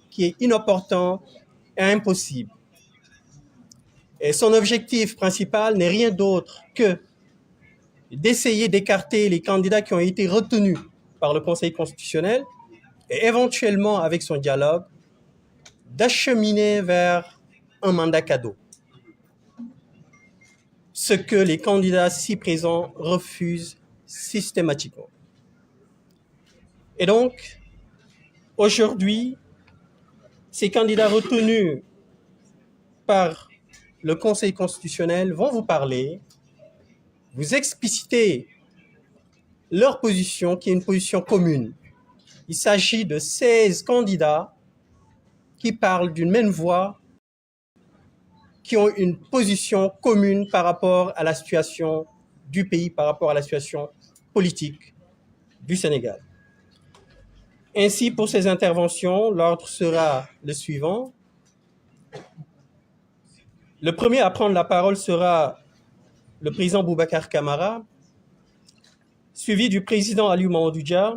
qui est inopportun et impossible. Et son objectif principal n'est rien d'autre que d'essayer d'écarter les candidats qui ont été retenus par le Conseil constitutionnel et éventuellement, avec son dialogue, d'acheminer vers un mandat cadeau. Ce que les candidats ci présents refusent systématiquement. Et donc, aujourd'hui, ces candidats retenus par le Conseil constitutionnel vont vous parler, vous expliciter leur position, qui est une position commune. Il s'agit de 16 candidats qui parlent d'une même voix, qui ont une position commune par rapport à la situation du pays, par rapport à la situation politique du Sénégal. Ainsi, pour ces interventions, l'ordre sera le suivant. Le premier à prendre la parole sera le président Boubacar Camara, suivi du président Aliou Mamadou Dia,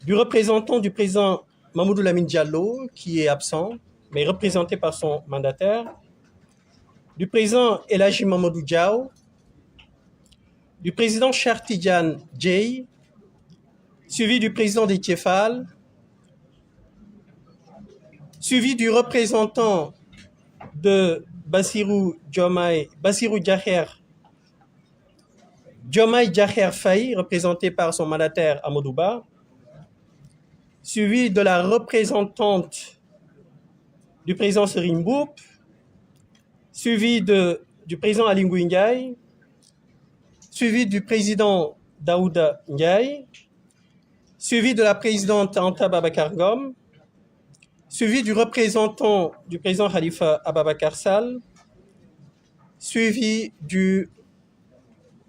du représentant du président Mamadou Lamine Diallo, qui est absent, mais représenté par son mandataire, du président El Hadji Mamadou Diaw, du président Cheikh Tidiane Dièye, suivi du président Déthié Fall, suivi du représentant de Bassirou Diomaye Diakhar Faye, représenté par son mandataire Amadou Ba, suivi de la représentante du président Serigne Mboup, suivi du président Aly Ngouille Ndiaye, suivi du président Daouda Ndiaye, suivi de la présidente Anta Babacar Ngom, suivi du représentant du président Khalifa Ababacar Sall, suivi du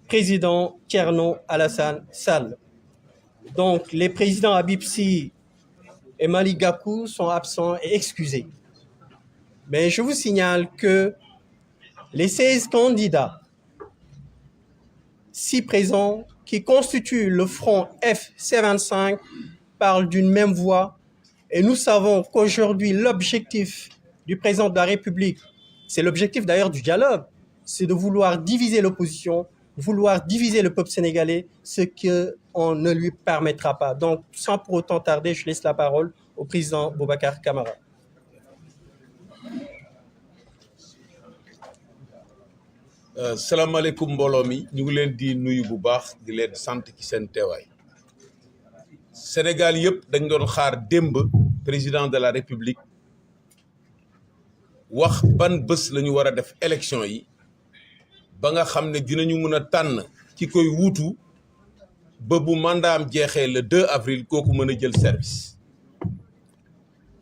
président Thierno Alassane Sall. Donc, les présidents Habib Sy et Malick Gakou sont absents et excusés. Mais je vous signale que les 16 candidats ci présents qui constituent le front FC25 parlent d'une même voix. Et nous savons qu'aujourd'hui, l'objectif du président de la République, c'est l'objectif d'ailleurs du dialogue, c'est de vouloir diviser l'opposition, vouloir diviser le peuple sénégalais, ce qu'on ne lui permettra pas. Donc, sans pour autant tarder, je laisse la parole au président Boubacar Camara. salaamaaleykum mbooloo mi ñu ngi leen di nuyu bu baax di leen sant ci seen teewaay Sénégal yëpp dañ doon xaar démb président de la République wax ban bés la ñu war a def élection yi ba nga xam ne dinañu mën a tànn ci koy wuutu ba bu mandaam jeexee le 2 avril kooku mën a jël service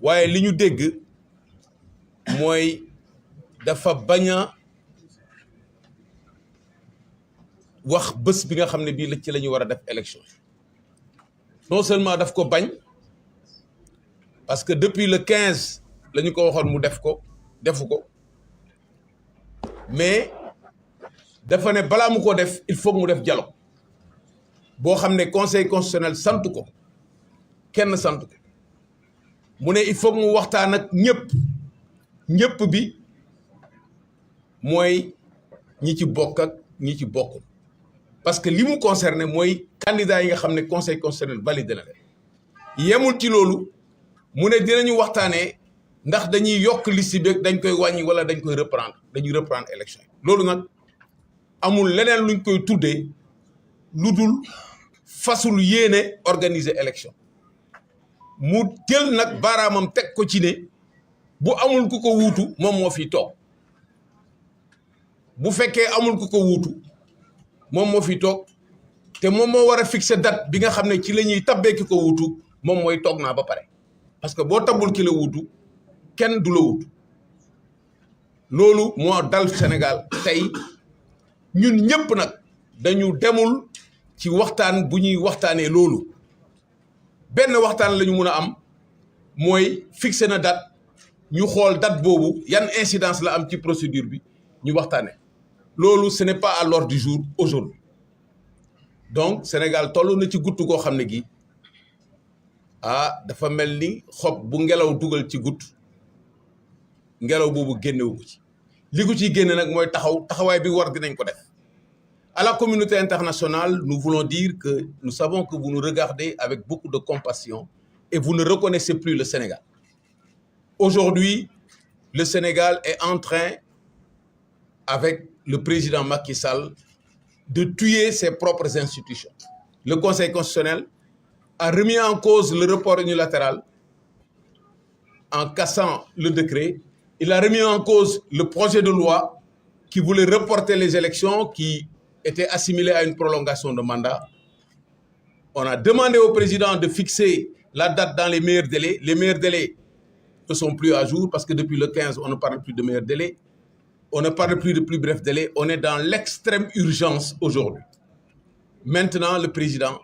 waaye li ñu dégg mooy dafa bañ a wax bés bi nga xam ne bii la ci la ñu war a def élection non seulement daf ko bañ parce que depuis le 15 la ñu ko waxoon mu def ko defu ko mais dafa ne balaa mu ko def il faut mu def dialogue boo xam ne conseil constitutionnel sant ko kenn sant ko mu ne il faut mu waxtaan ak ñëpp bi mooy ñi ci bokk ak ñi ci bokkul parce que li mu concerné mooy candidat yi nga xam ne conseil constitutionnel validé na leen yemul ci loolu mu ne dinañu waxtaanee ndax dañuy yokk liste bi dañ koy wàññi wala dañ koy dañuy reprendre élection yi loolu nag amul leneen luñ koy tuddee lu dul fasul yéene organiser élection mu jël nag baaraamam teg ko ci ne bu amul ku ko wuutu moom moo fi toog bu fekkee amul ku ko wuutu moom moo fi toog te moom moo war a fixer date bi nga xam ne ci la ñuy tabbee ki ko wuutu moom mooy toog naa ba pare parce que boo tabbul ki la wuutu kenn du la wuutu loolu moo dal Sénégal tey ñun ñëpp nag dañu demul ci waxtaan bu ñuy waxtaanee loolu benn waxtaan la ñu mun a am mooy fixer na date ñu xool date boobu yan incidence la am ci procédure bi ñu waxtaanee loolu ce n'est pas à l'ordre du jour aujourd'hui donc Sénégal toll na ci guttu goo xam ne gi ah dafa mel ni xob bu ngelaw dugal ci goutte ngelaw boobu génnewu ko ci li ko ciy génne nag mooy taxawaay bi war dinañ ko def. À la communauté internationale, nous voulons dire que nous savons que vous nous regardez avec beaucoup de compassion et vous ne reconnaissez plus le Sénégal. Aujourd'hui, le Sénégal est en train, avec le président Macky Sall, de tuer ses propres institutions. Le Conseil constitutionnel a remis en cause le report unilatéral en cassant le décret. Il a remis en cause le projet de loi qui voulait reporter les élections, qui était assimilé à une prolongation de mandat. On a demandé au président de fixer la date dans les meilleurs délais. Les meilleurs délais ne sont plus à jour parce que depuis le 15, on ne parle plus de meilleurs délais. On ne parle plus de plus brefs délais. On est dans l'extrême urgence aujourd'hui. Maintenant, le président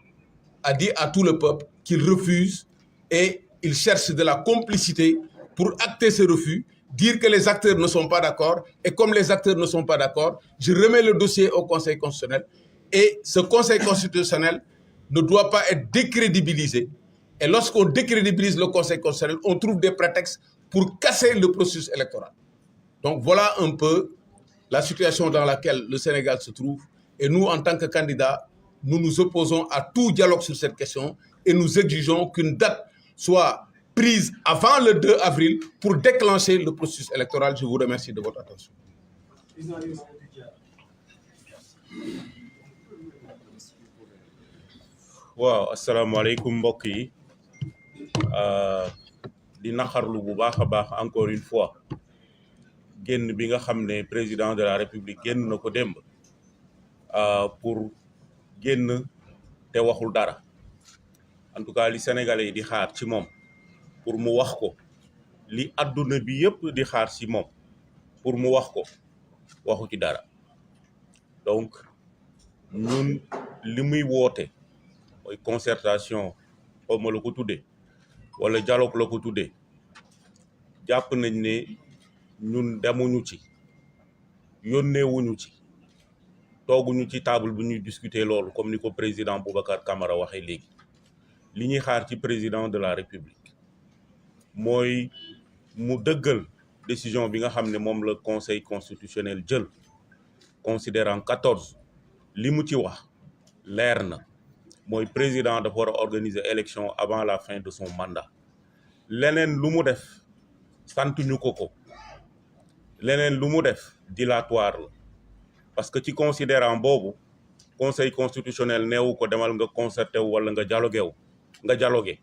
a dit à tout le peuple qu'il refuse et il cherche de la complicité pour acter ce refus, dire que les acteurs ne sont pas d'accord, et comme les acteurs ne sont pas d'accord, je remets le dossier au Conseil constitutionnel, et ce Conseil constitutionnel ne doit pas être décrédibilisé. Et lorsqu'on décrédibilise le Conseil constitutionnel, on trouve des prétextes pour casser le processus électoral. Donc voilà un peu la situation dans laquelle le Sénégal se trouve, et nous, en tant que candidats, nous nous opposons à tout dialogue sur cette question, et nous exigeons qu'une date soit prise avant le 2 avril pour déclencher le processus électoral. Je vous remercie de votre attention. waaw asalaamaaleykum mbokk yi di naxarlu bu baax a baax encore une fois génn bi nga xam ne président de la république génn na ko démb pour génn te waxul dara en tout cas li sénégalais yi di xaar ci moom pour mu wax ko, li adduna bi yëpp di xaar ci moom pour mu wax ko, waxu ci dara. Donc ñun li muy woote mooy concertation xawma la ko tuddee wala dialogue la ko tuddee, jàpp nañ ne ñun demuñu ci, yónneewuñu ci, tooguñu ci table bu ñuy discuter loolu comme ni ko président Boubacar Camara waxee léegi. Li ñuy xaar ci président de la république mooy mu dëggal décision bi nga xam ne moom la conseil constitutionnel jël, considérant 14 li mu ci wax leer na, mooy président dafa war a organiser élection avant la fin de son mandat. Leneen lu mu def santuñu ko, leneen lu mu def dilatoire la, parce que ci considérant boobu conseil constitutionnel neewu ko demal nga concerté wu wala nga dialogué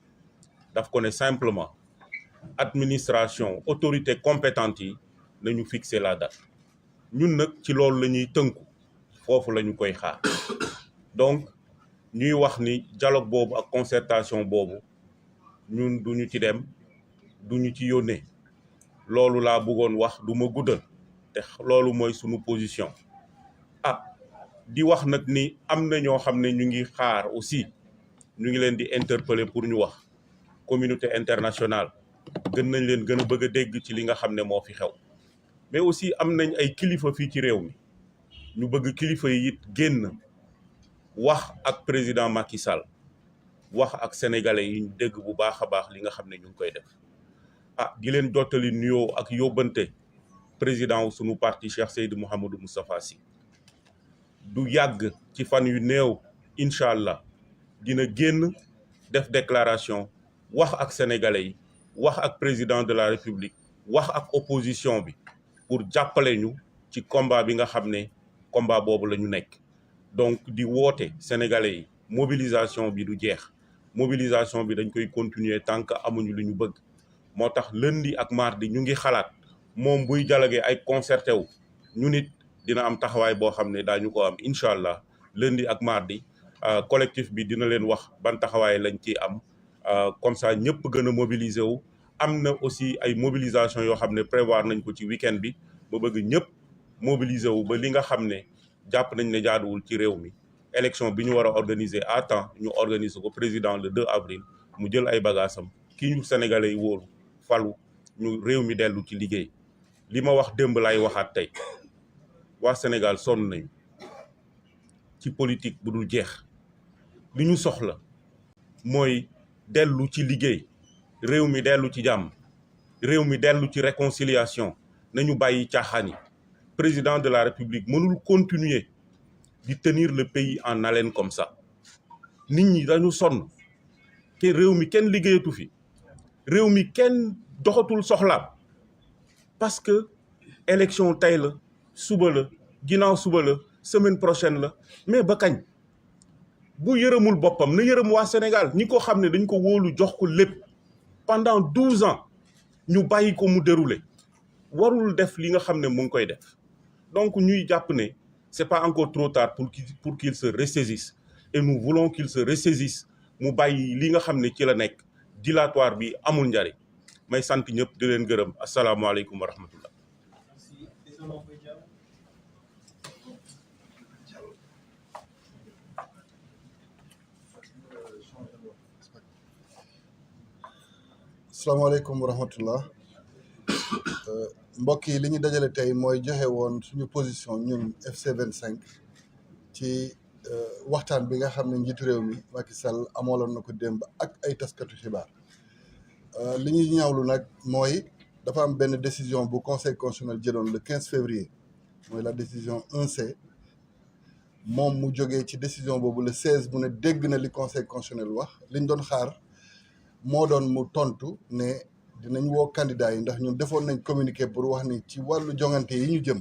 daf ko ne simplement administration autorité compétente yi nañu fixer la date. ñun nag ci loolu la ñuy tënku, foofu la ñu koy xaar. Donc ñuy wax ni dialogue boobu ak concertation boobu ñun duñu ci dem, duñu ci yónnee. Loolu laa bëggoon wax, du ma guddal, te loolu mooy sunu position. Di wax nag ni am na ñoo xam ne ñu ngi xaar aussi, ñu ngi leen di interpeller pour ñu wax. Communauté internationale gën nañ leen gën a bëgg a dégg ci li nga xam ne moo fi xew. Mais aussi am nañ ay kilifa fii ci réew mi, ñu bëgg kilifa yi it génn wax ak président Macky Sall, wax ak sénégalais yi ñu dégg bu baax a baax li nga xam ne ñu ngi koy def. Di leen jottali nuyoo ak yóbbante président wu sunu parti Cheikh Seydou Mouhamadou Moustapha Sy. Du yàgg ci fan yu néew incha allah dina génn def déclaration wax ak sénégalais yi, wax ak président de la république, wax ak opposition bi pour jàppale ñu ci combat bi nga xam ne combat boobu la ñu nekk. Donc di woote sénégalais yi, mobilisation bi du jeex, mobilisation bi dañ koy continuer tant que amuñu lu ñu bëgg. moo tax lundi ak mardi ñu ngi xalaat moom buy dialogué ay concerté wu ñu nit dina am taxawaay boo xam ne daañu ko am incha allah lundi ak mardi. Collectif bi dina leen wax ban taxawaay lañ ciy am, comme ça ñëpp gën a mobiliser wu. Am na aussi ay mobilisation yoo xam ne prévoir nañ ko ci week-end bi, ba bëgg ñëpp mobiliser wu ba li nga xam ne jàpp nañ ne jaaduwul ci réew mi, élection bi ñu war a organiser à temps ñu organiser ko président le 2 avril mu jël ay bagaasam kii ñu sénégalais yi wóolu falu ñu réew mi dellu ci liggéey. Li ma wax démb lay waxaat tey, waa Sénégal sonn nañu ci politique bu dul jeex. Li ñu soxla mooy dellu ci liggéey réew mi dellu ci jàmm réew mi dellu ci réconciliation nañu bàyyi caaxaan yi président de la république mënul continuer di tenir le pays en haleine comme ça nit ñi dañu sonn te réew mi kenn liggéeyatu fi réew mi kenn doxatul soxlaam parce que élection tey la suba la ginnaaw suba la semaine prochaine la mais ba kañ bu yërëmul boppam na yërëm waa Sénégal ñi ko xam ne dañ ko wóolu jox ko lépp pendant 12 ans ñu bàyyi ko mu dérouler warul def li nga xam ne mu ngi koy def donc ñuy jàpp ne c'est pas encore trop tard pour qu'il se ressaisisse et nous voulons qu'il se ressaisisse mu bàyyi li nga xam ne ci la nekk dilatoire bi amul njariñ may sant ñëpp di leen gërëm asalaamaaleykum wa rahmatullah. asalaamaaleykum wa rahmatullah mbokk yi li ñu dajale tey mooy joxe woon suñu position ñun FC 25 ci waxtaan bi nga xam ne njiitu réew mi Macky Sall amooloon na ko démb ak ay taskatu xibaar li ñuy ñaawlu nag mooy dafa am benn décision bu conseil constitutionnel jëloon le 15 février mooy la décision 1C moom mu jógee ci décision boobu le 16 mu ne dégg na li conseil constitutionnel wax liñ doon xaar moo doon mu tontu ne dinañ woo candidat yi ndax ñun defoon nañ communiqué pour wax ni ci wàllu jongante yi ñu jëm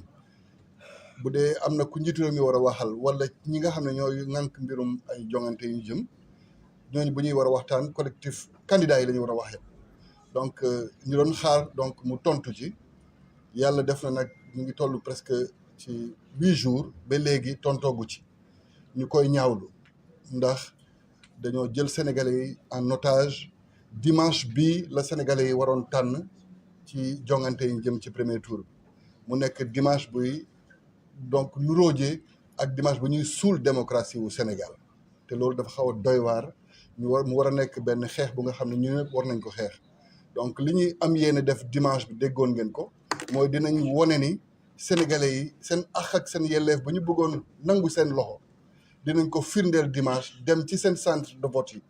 bu dee am na ku njiitu réew mi war a waxal wala ñi nga xam ne ñooy ŋànk mbirum ay jongante yi ñu jëm ñooñu bu ñuy war a waxtaan collectif candidat yi la ñu war a waxee donc ñu doon xaar donc mu tontu ci yàlla def na nag ñu ngi toll presque ci 8 jours ba léegi tontoogu ci ñu koy ñaawlu ndax dañoo jël sénégalais yi en otage dimanche bii la sénégalais yi waroon tànn ci jongante yi jëm ci premier tour mu nekk dimanche buy donc nuróojee ak dimanche bu ñuy suul démocratie wu Sénégal te loolu dafa xaw a doy waar mu war a nekk benn xeex bu nga xam ne ñu ñëpp war nañ ko xeex donc li ñuy am yéene def dimanche bi déggoon ngeen ko mooy dinañ wone ni sénégalais yi seen àq ak seen yelleef bu ñu bëggoon nangu seen loxo dinañ ko firndeel dimanche dem ci seen centre de vote yi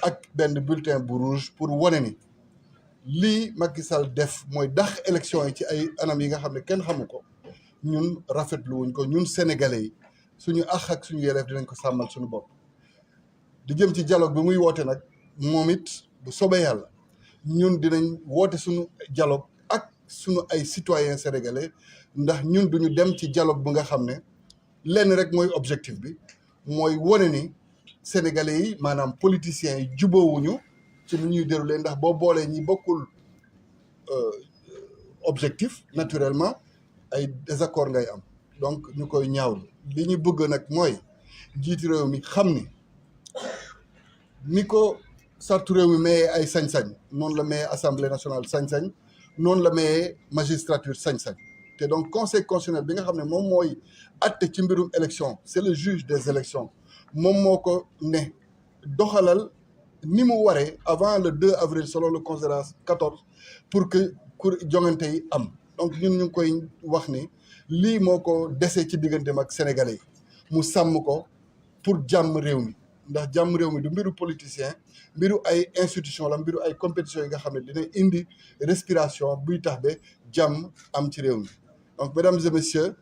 ak benn bulletin bu rouge pour wane ni lii Macky Sall def mooy dàq élection yi ci ay anam yi nga xam ne kenn xamu ko ñun rafetlu wuñ ko ñun sénégalais yi suñu àq ak suñu yelleef dinañ ko sàmmal suñu bopp. di jëm ci dialogue bi muy woote nag moom it bu soobee yàlla ñun dinañ woote suñu dialogue ak suñu ay citoyens sénégalais ndax ñun duñu dem ci dialogue bu nga xam ne lenn rek mooy objectif bi mooy wane ni sénégalais yi maanaam politiciens yi jubóowuñu ci lu ñuy déroulé ndax boo boolee ñi bokkul objectif naturellement ay désaccord ngay am donc ñu koy ñaawlu li ñu bëgg nag mooy njiitu réew mi xam ni ko sartu réew mi mayee ay sañ-sañ noonu la mayee assemblée nationale sañ-sañ noonu la mayee magistrature sañ-sañ te donc conseil constitutionnel bi nga xam ne moom mooy atte ci mbirum élection c'est le juge des élections moom moo ko ne doxalal ni mu waree avant le 2 avril selon le considérant 14 pour que jongante yi am donc ñun ñu ngi koy wax ni lii moo ko desee ci digganteem ak sénégalais yi mu sàmm ko pour jàmm réew mi ndax jàmm réew mi du mbiru politicien mbiru ay institution la mbiru ay compétition yi nga xam ne dina indi respiration buy tax ba jàmm am ci réew mi donc mesdames et messieurs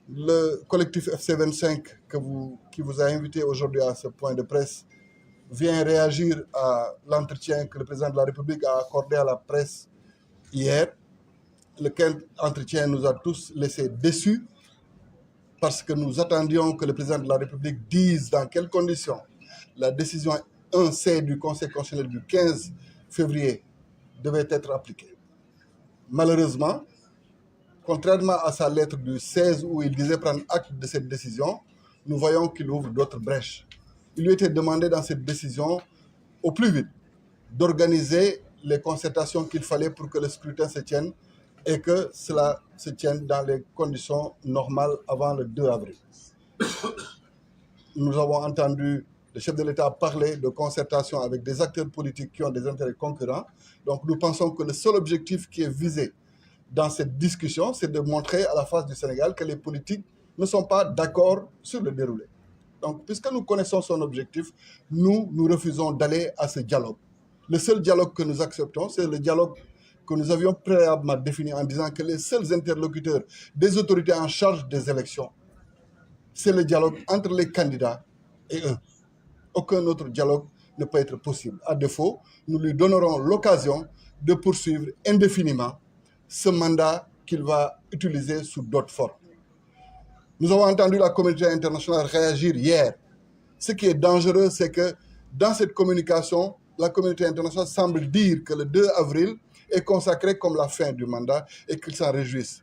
le collectif FC 25 qui vous a invité aujourd'hui à ce point de presse vient réagir à l'entretien que le président de la République a accordé à la presse hier, lequel entretien nous a tous laissés déçus parce que nous attendions que le président de la République dise dans quelles conditions la décision 1C du Conseil constitutionnel du 15 février devait être appliquée. Malheureusement, contrairement à sa lettre du 16 où il disait prendre acte de cette décision, nous voyons qu'il ouvre d'autres brèches. Il lui était demandé dans cette décision, au plus vite, d'organiser les concertations qu'il fallait pour que le scrutin se tienne et que cela se tienne dans les conditions normales avant le 2 avril. Nous avons entendu le chef de l'État parler de concertation avec des acteurs politiques qui ont des intérêts concurrents. Donc nous pensons que le seul objectif qui est visé dans cette discussion, c'est de montrer à la face du Sénégal que les politiques ne sont pas d'accord sur le déroulé. Donc, puisque nous connaissons son objectif, nous refusons d'aller à ce dialogue. Le seul dialogue que nous acceptons, c'est le dialogue que nous avions préalablement défini en disant que les seuls interlocuteurs des autorités en charge des élections, c'est le dialogue entre les candidats et eux. Aucun autre dialogue ne peut être possible. À défaut, nous lui donnerons l'occasion de poursuivre indéfiniment ce mandat qu'il va utiliser sous d'autres formes. Nous avons entendu la communauté internationale réagir hier. Ce qui est dangereux, c'est que dans cette communication, la communauté internationale semble dire que le 2 avril est consacré comme la fin du mandat et qu'ils s'en réjouissent.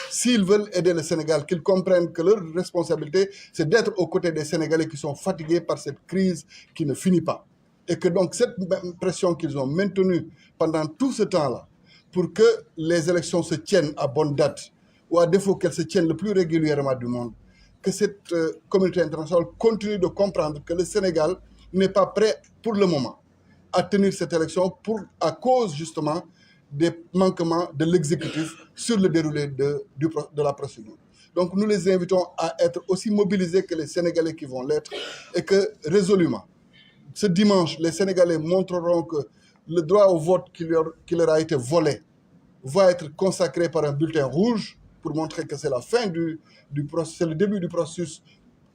S'ils veulent aider le Sénégal, qu'ils comprennent que leur responsabilité, c'est d'être aux côtés des Sénégalais qui sont fatigués par cette crise qui ne finit pas. Et que donc cette pression qu'ils ont maintenue pendant tout ce temps-là, pour que les élections se tiennent à bonne date, ou à défaut qu'elles se tiennent le plus régulièrement du monde, que cette communauté internationale continue de comprendre que le Sénégal n'est pas prêt pour le moment à tenir cette élection à cause justement des manquements de l'exécutif sur le déroulé de la procédure. Donc nous les invitons à être aussi mobilisés que les Sénégalais qui vont l'être et que résolument, ce dimanche, les Sénégalais montreront que le droit au vote qui leur a été volé va être consacré par un bulletin rouge pour montrer que c'est la fin c'est le début du processus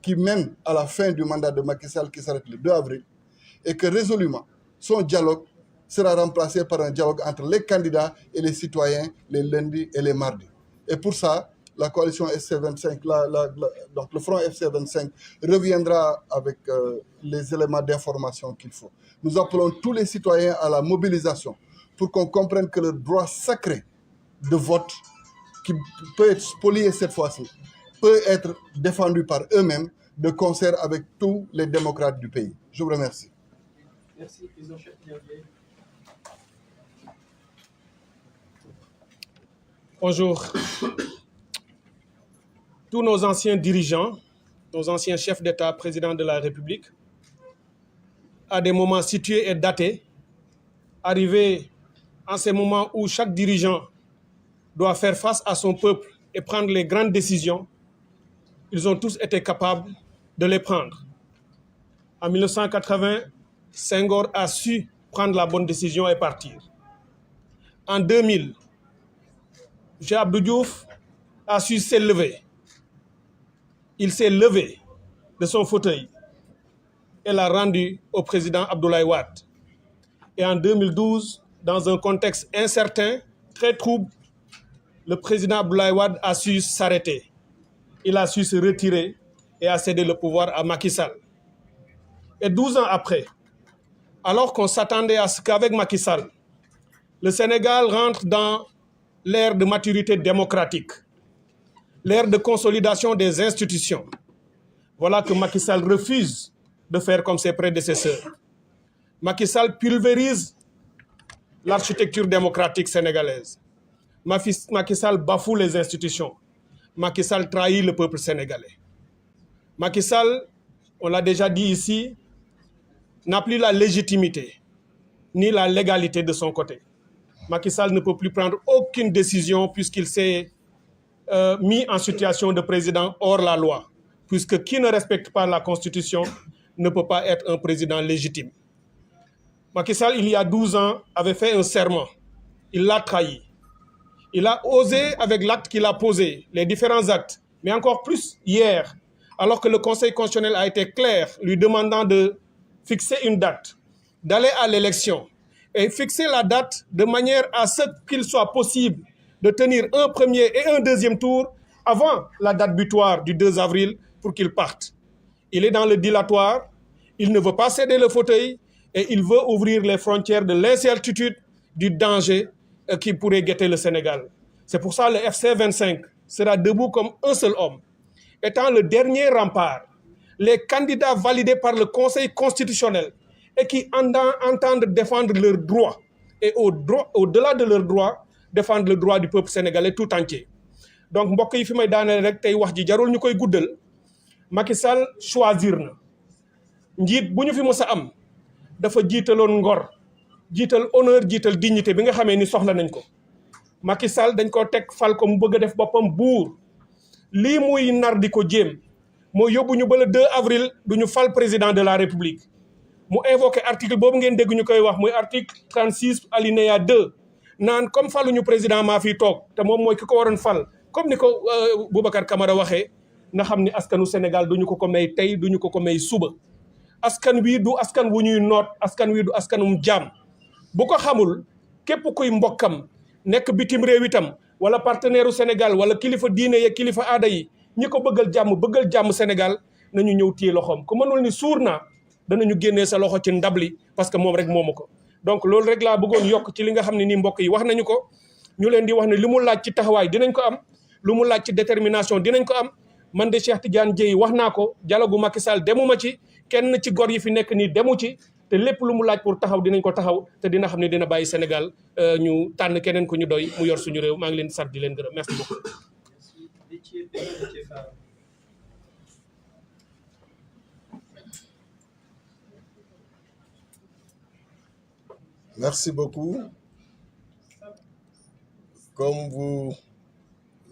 qui mène à la fin du mandat de Macky Sall qui s'arrête le 2 avril et que résolument, son dialogue sera remplacé par un dialogue entre les candidats et les citoyens les lundis et les mardis. Et pour ça, la coalition FC25, donc le front FC25 reviendra avec les éléments d'information qu'il faut. Nous appelons tous les citoyens à la mobilisation pour qu'on comprenne que le droit sacré de vote, qui peut être spolié cette fois-ci, peut être défendu par eux-mêmes de concert avec tous les démocrates du pays. Je vous remercie. Merci, président Cheikh-Tidiane. Bonjour. Tous nos anciens dirigeants, nos anciens chefs d'État, présidents de la République, à des moments situés et datés, arrivés en ces moments où chaque dirigeant doit faire face à son peuple et prendre les grandes décisions, ils ont tous été capables de les prendre. En 1980, Senghor a su prendre la bonne décision et partir. En 2000, M. Abdou Diouf a su s'élever. Il s'est levé de son fauteuil et l'a rendu au président Abdoulaye Wade. Et en 2012, dans un contexte incertain, très trouble, le président Abdoulaye Wade a su s'arrêter. Il a su se retirer et a cédé le pouvoir à Macky Sall. Et 12 ans après, alors qu'on s'attendait à ce qu'avec Macky Sall, le Sénégal rentre dans l'ère de maturité démocratique, l'ère de consolidation des institutions, voilà que Macky Sall refuse de faire comme ses prédécesseurs. Macky Sall pulvérise l'architecture démocratique sénégalaise. Macky Sall bafoue les institutions. Macky Sall trahit le peuple sénégalais. Macky Sall, on l'a déjà dit ici, n'a plus la légitimité ni la légalité de son côté. Macky Sall ne peut plus prendre aucune décision puisqu'il s'est mis en situation de président hors la loi, puisque qui ne respecte pas la Constitution ne peut pas être un président légitime. Macky Sall, il y a 12 ans, avait fait un serment. Il l'a trahi. Il a osé, avec l'acte qu'il a posé, les différents actes, mais encore plus hier, alors que le Conseil constitutionnel a été clair, lui demandant de fixer une date, d'aller à l'élection et fixer la date de manière à ce qu'il soit possible de tenir un premier et un deuxième tour avant la date butoir du 2 avril pour qu'il parte. Il est dans le dilatoire, il ne veut pas céder le fauteuil et il veut ouvrir les frontières de l'incertitude, du danger qui pourrait guetter le Sénégal. C'est pour ça que le FC25 sera debout comme un seul homme. Étant le dernier rempart, les candidats validés par le Conseil constitutionnel et qui entendent défendre leurs droits et au-delà de leurs droits, défendre le droit du peuple sénégalais tout entier. Donc mbokk yi fi may daaneel rek tey wax ji jarul ñu koy guddal Macky Sall choisir na njiit bu ñu fi mës a am dafa jiitaloon ngor jiital honneur jiital dignité bi nga xamee ni soxla nañ ko Macky Sall dañ ko teg fal ko mu bëgg a def boppam buur lii muy nar di ko jéem moo yóbbu ñu ba le 2 avril du ñu fal président de la république mu invoqué article boobu ngeen dégg ñu koy wax muy article 36 alinéa 2 naan comme faluñu président maa fi toog te moom mooy ki ko waroon fal comme ni ko Boubacar Camara waxee na xam ni askanu Sénégal duñu ko may tey duñu ko may suba askan wi du askan wu ñuy noot askan wi du askanum jaam bu ko xamul képp kuy mbokkam nekk bitim réew itam wala partenaire u Sénégal wala kilifa diine ya kilifa aada yi ñi ko bëggal jàmm Sénégal nañu ñëw téye loxoom ku mënul ni suur naa danañu génnee sa loxo ci ndabli parce que moom rek moomu ko donc loolu rek laa bëggoon yokk ci li nga xam ne nii mbokk yi wax nañu ko ñu leen di wax ne li mu laaj ci taxawaay dinañ ko am lu mu laaj ci détermination dinañ ko am man de Cheikh Tidiane Dièye wax naa ko dialogue Macky Sall demuma ci kenn ci gor yi fi nekk nii demu ci te lépp lu mu laaj pour taxaw dinañ ko taxaw te dina xam ne dina bàyyi Sénégal ñu tànn keneen ku ñu doy mu yor suñu réew maa ngi leen di sant di leen gërëm merci beaucoup. Merci beaucoup. Comme vous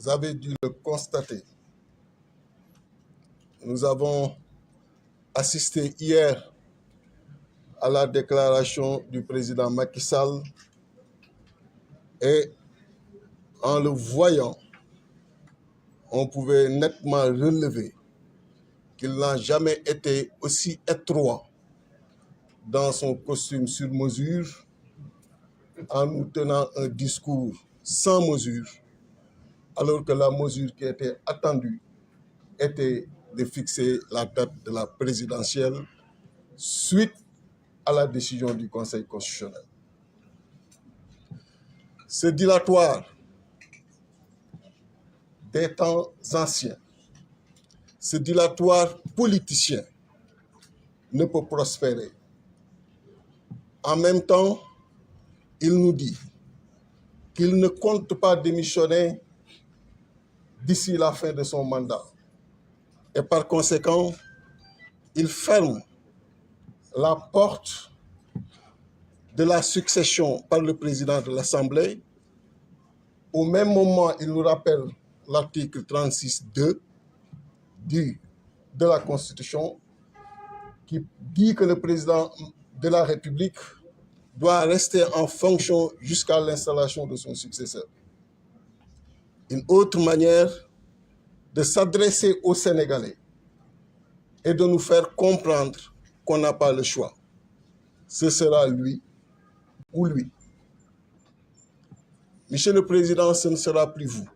avez dû le constater, nous avons assisté hier à la déclaration du président Macky Sall et en le voyant, on pouvait nettement relever qu'il n'a jamais été aussi étroit dans son costume sur mesure en nous tenant un discours sans mesure, alors que la mesure qui était attendue était de fixer la date de la présidentielle suite à la décision du Conseil constitutionnel. Ce dilatoire des temps anciens, ce dilatoire politicien ne peut prospérer. En même temps, il nous dit qu'il ne compte pas démissionner d'ici la fin de son mandat. Et par conséquent, il ferme la porte de la succession par le président de l'Assemblée. Au même moment, il nous rappelle l'article 36.2 de la Constitution qui dit que le président de la République doit rester en fonction jusqu'à l'installation de son successeur. Une autre manière de s'adresser aux Sénégalais et de nous faire comprendre qu'on n'a pas le choix. Ce sera lui ou lui. Monsieur le Président, ce ne sera plus vous.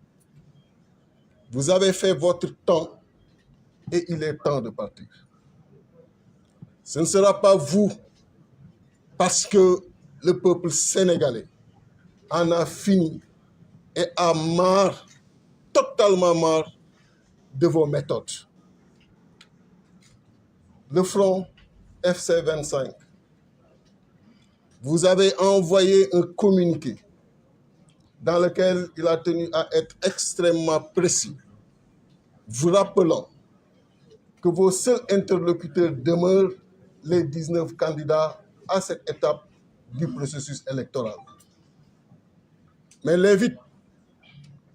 Vous avez fait votre temps et il est temps de partir. Ce ne sera pas vous parce que le peuple sénégalais en a fini et a marre, totalement marre de vos méthodes. Le front FC 25, vous avez envoyé un communiqué dans lequel il a tenu à être extrêmement précis, vous rappelant que vos seuls interlocuteurs demeurent les 19 candidats à cette étape du processus électoral. Mais l'invite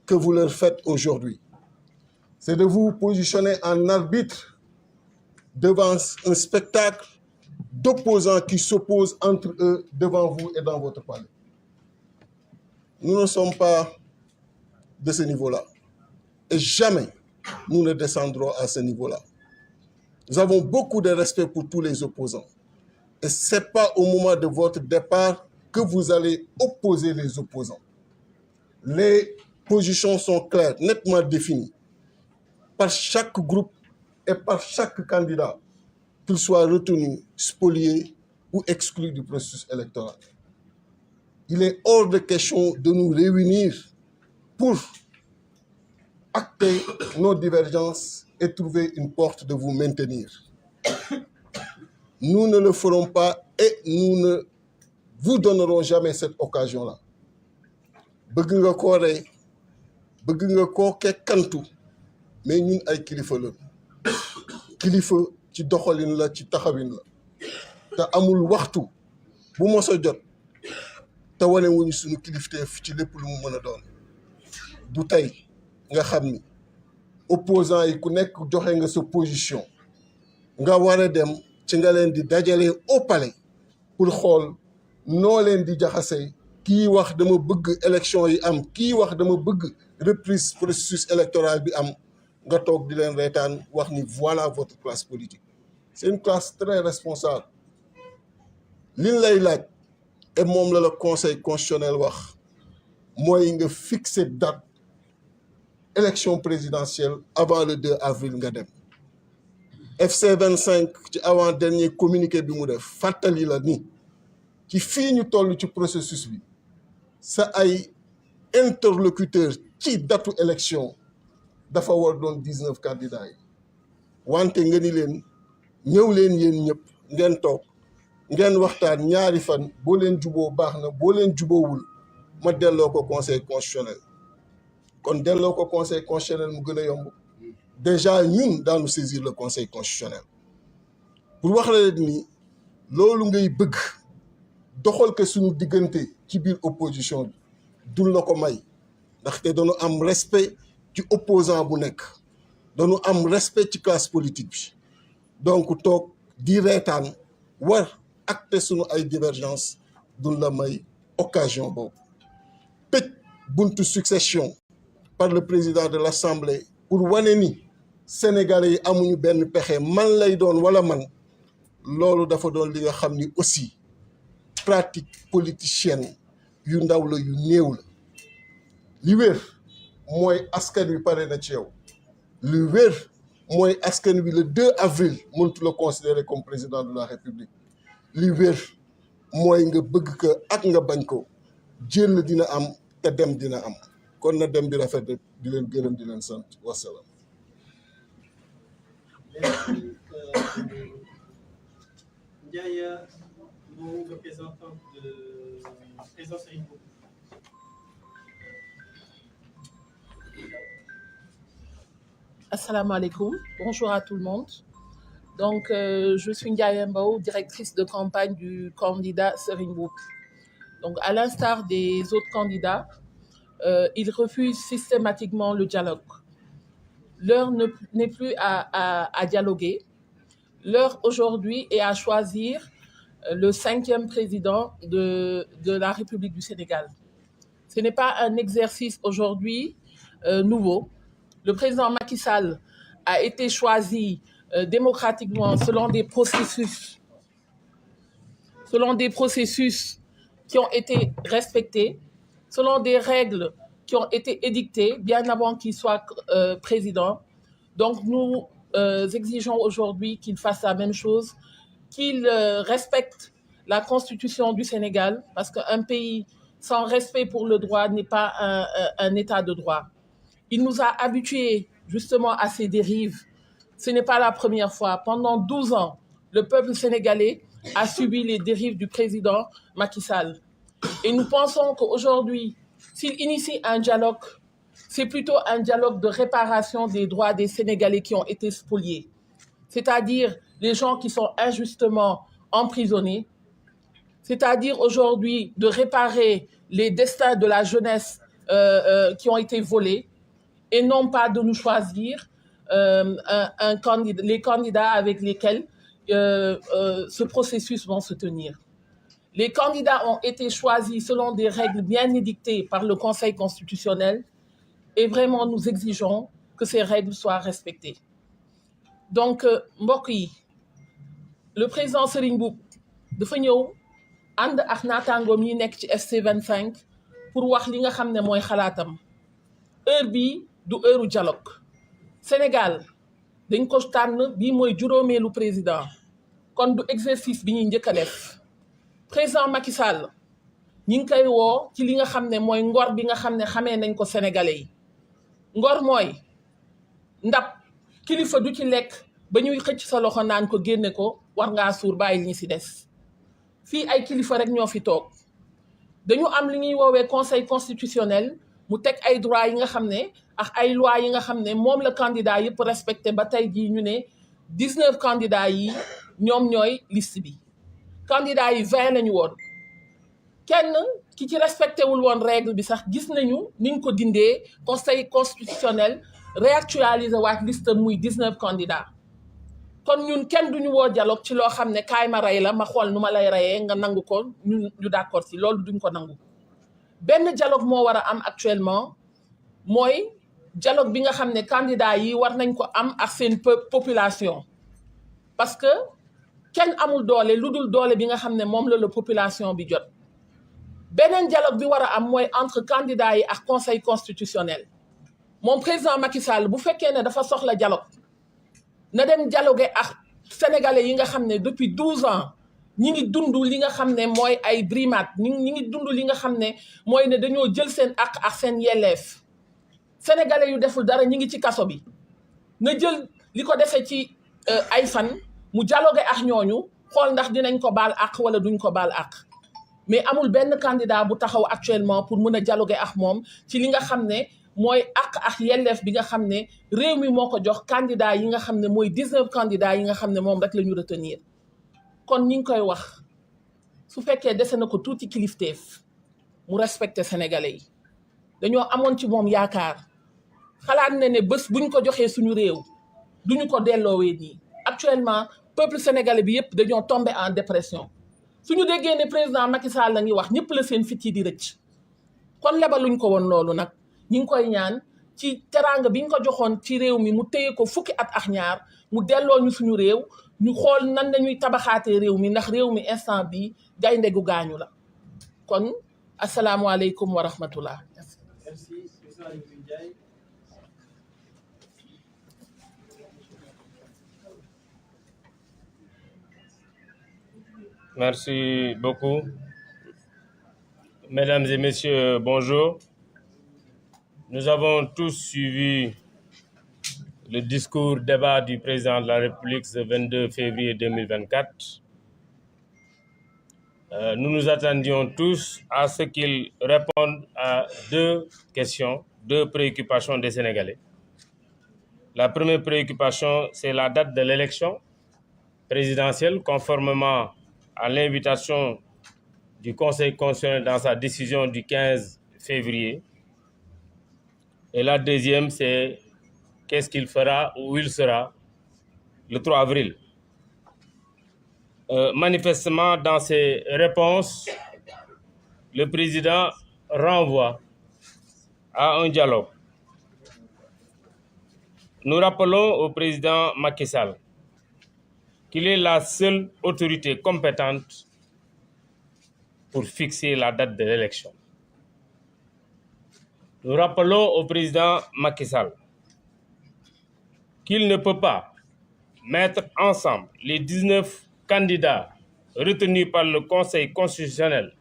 que vous leur faites aujourd'hui, c'est de vous positionner en arbitre devant un spectacle d'opposants qui s'opposent entre eux devant vous et dans votre palais. Nous ne sommes pas de ce niveau-là. Et jamais nous ne descendrons à ce niveau-là. Nous avons beaucoup de respect pour tous les opposants. Et ce n'est pas au moment de votre départ que vous allez opposer les opposants. Les positions sont claires, nettement définies, par chaque groupe et par chaque candidat, qu'il soit retenu, spolié ou exclu du processus électoral. Il est hors de question de nous réunir pour acter nos divergences et trouver une porte de vous maintenir. Nous ne le ferons pas et nous ne vous donnerons jamais cette occasion-là. Bëgg nga koo rey, bëgg nga koo kekkantu, mais ñun ay kilifa la. Kilifa ci doxalin la, ci taxawin la. Te amul waxtu bu mos a jot te wane wuñu suñu kilifteef ci lépp lu mu mën a doon. Du tey nga xam ni opposants yi ku nekk joxe nga sa position nga war a dem ci nga leen di dajale au palais pour xool noo leen di jaxase kii wax dama bëgg élection yi am kii wax dama bëgg reprise processus électoral bi am nga toog di leen reetaan wax ni voilà votre classe politique. C'est une classe très responsable liñ lay laaj et moom la conseil constitutionnel wax mooy nga fixer date élection présidentielle avant le 2 avril nga dem. FC 25 ci avant dernier communiqué bi mu def fàttali la ni ci fii ñu toll ci processus bi sa ay interlocuteur ci datu élection dafa war doon 19 candidats yi wante nga ni leen ñëw leen yéen ñëpp ngeen toog ngeen waxtaan ñaari fan boo leen juboo baax na boo leen juboowul ma delloo ko conseil constitutionnel kon delloo ko conseil constitutionnel mu gën a yomb déjà ñun daanu saisir le conseil constitutionnel pour wax la leen ni loolu ngay bëgg doxal ko suñu diggante ci biir opposition bi dul la ko may ndaxte dañu am respect ci opposant bu nekk dañu am respect ci classe politique bi donc toog di reetaan war acter suñu ay divergence dul la may occasion boobu tëj buntu succession par le président de l'Assemblée pour wane ni Sénégalais yi amuñu benn pexe man lay doon wala man loolu dafa doon li nga xam ni aussi pratique politicienne yu ndaw la yu néew la li wér mooy askan wi pare na ci yow li wér mooy askan wi le 2 avril mëntu la considérer comme président de la République li wér mooy nga bëgg ko ak nga bañ ko jël dina am te dem dina am kon na dem bi rafet rek di leen gërëm di leen sant wasalaam. Ndiaye, mon représentant de président Serigne Mboup. Assalamu alaikum, bonjour à tout le monde. Donc, je suis Ndiaye Mbao, directrice de campagne du candidat Serigne Mboup. Donc, à l'instar des autres candidats, ils refusent systématiquement le dialogue. L'heure n'est plus à dialoguer. L'heure aujourd'hui est à choisir le 5e président de la République du Sénégal. Ce n'est pas un exercice aujourd'hui nouveau. Le président Macky Sall a été choisi démocratiquement selon des processus qui ont été respectés, selon des règles qui ont été édictées bien avant qu'il soit président. Donc nous exigeons aujourd'hui qu'il fasse la même chose, qu'il respecte la Constitution du Sénégal, parce qu'un pays sans respect pour le droit n'est pas un état de droit. Il nous a habitués justement à ces dérives. Ce n'est pas la première fois. Pendant 12 ans, le peuple sénégalais a subi les dérives du président Macky Sall. Et nous pensons qu'aujourd'hui, s'il initie un dialogue, c'est plutôt un dialogue de réparation des droits des Sénégalais qui ont été spoliés. C'est-à-dire les gens qui sont injustement emprisonnés. C'est-à-dire aujourd'hui de réparer les destins de la jeunesse qui ont été volés et non pas de nous choisir les candidats avec lesquels ce processus va se tenir. Les candidats ont été choisis selon des règles bien édictées par le Conseil constitutionnel et vraiment nous exigeons que ces règles soient respectées. Donc mbokk yi le président Serigne Mboup dafa ñëw ànd ak naataangoom yi nekk ci FC 25 pour wax li nga xam ne mooy xalaatam heure bii du heure dialogue Sénégal dañ ko tànn bii mooy juróomeelu président kon du exercice bi ñuy njëkk a def président Macky Sall ñi ngi koy woo ci li nga xam ne mooy ngor bi nga xam ne xamee nañ ko sénégalais yi ngor mooy ndab kilifa du ci lekk ba ñuy xëcc sa loxo naan ko génne ko war ngaa suur bàyyi ñi si des fii ay kilifa rek ñoo fi toog dañu am li ñuy woowee conseil constitutionnel mu teg ay droits yi nga xam ne ak ay lois yi nga xam ne moom la candidat yëpp respecté ba tey jii ñu ne 19 candidats yi ñoom ñooy liste bi candidats yi 20 lañu woon kenn ki ci respecté wul woon règle bi sax gis nañu niñ ko dindee conseil constitutionnel réactualiser waat liste muy 19 candidats kon ñun kenn duñu woo dialogue ci loo xam ne kaay ma rey la ma xool nu ma lay reyee nga nangu ko ñu d'accord si loolu duñ ko nangu benn dialogue moo war a am actuellement mooy dialogue bi nga xam ne candidats yi war nañ ko am ak seen population parce que kenn amul doole lu dul doole bi nga xam ne moom la population bi jot beneen dialogue bi war a am mooy entre candidats yi ak conseil constitutionnel moom président Macky Sall bu fekkee ne dafa soxla dialogue na dem dialoguer ak sénégalais yi nga xam ne depuis 12 ans ñi ngi dund li nga xam ne mooy ay brimades ñi ngi dund li nga xam ne mooy ne dañoo jël seen ak seen yelleef sénégalais yu deful dara ñi ngi ci kaso bi na jël li ko defee ci ay fan mu dialoguer ak ñooñu xool ndax dinañ ko baal ak wala duñ ko baal ak mais amul benn candidat bu taxaw actuellement pour mën a dialoguer ak moom ci li nga xam ne mooy ak yelleef bi nga xam ne réew mi moo ko jox candidat yi nga xam ne mooy 19 candidats yi nga xam ne moom rek la ñu retenir kon ñi ngi koy wax su fekkee dese na ko tuuti kilifteef mu respecté sénégalais yi dañoo amoon ci moom yaakaar xalaat na ne bés buñ ko joxee suñu réew duñu ko delloowee nii actuellement peuple sénégalais bi yëpp dañoo tombé en dépression suñu déggee ne président Macky Sall la ngi wax ñëpp la seen fit yi di rëcc kon lebaluñ ko woon loolu nag ñi ngi koy ñaan ci teraanga bi ñu ko joxoon ci réew mi mu téye ko fukki at ak ñaar mu delloo ñu suñu réew ñu xool nan lañuy tabaxaatee réew mi ndax réew mi instant bi gaynde gu gaañu la kon asalaamualeykum wa rahmatullah. Merci beaucoup. Mesdames et messieurs, bonjour. Nous avons tous suivi le discours débat du président de la République ce 22 février 2024. Nous nous attendions tous à ce qu'il réponde à deux questions, deux préoccupations des Sénégalais. La première préoccupation, c'est la date de l'élection présidentielle, conformément à l'invitation du Conseil constitutionnel dans sa décision du 15 février. Et la deuxième, c'est qu'est-ce qu'il fera ou où il sera le 3 avril. Manifestement, dans ses réponses, le président renvoie à un dialogue. Nous rappelons au président Macky Sall qu'il est la seule autorité compétente pour fixer la date de l'élection. Nous rappelons au président Macky Sall qu'il ne peut pas mettre ensemble les 19 candidats retenus par le Conseil constitutionnel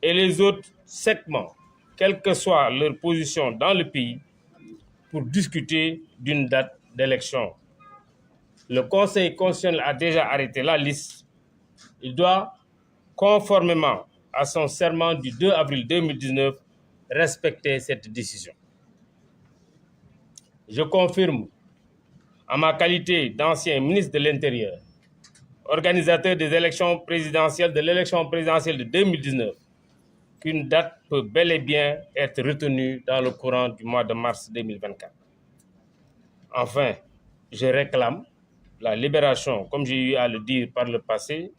et les autres segments, quelle que soit leur position dans le pays, pour discuter d'une date d'élection. Le Conseil constitutionnel a déjà arrêté la liste. Il doit, conformément à son serment du 2 avril 2019, respecter cette décision. Je confirme, en ma qualité d'ancien ministre de l'Intérieur, organisateur des élections présidentielles, de l'élection présidentielle de 2019, qu'une date peut bel et bien être retenue dans le courant du mois de mars 2024. Enfin, je réclame la libération, comme j'ai eu à le dire par le passé,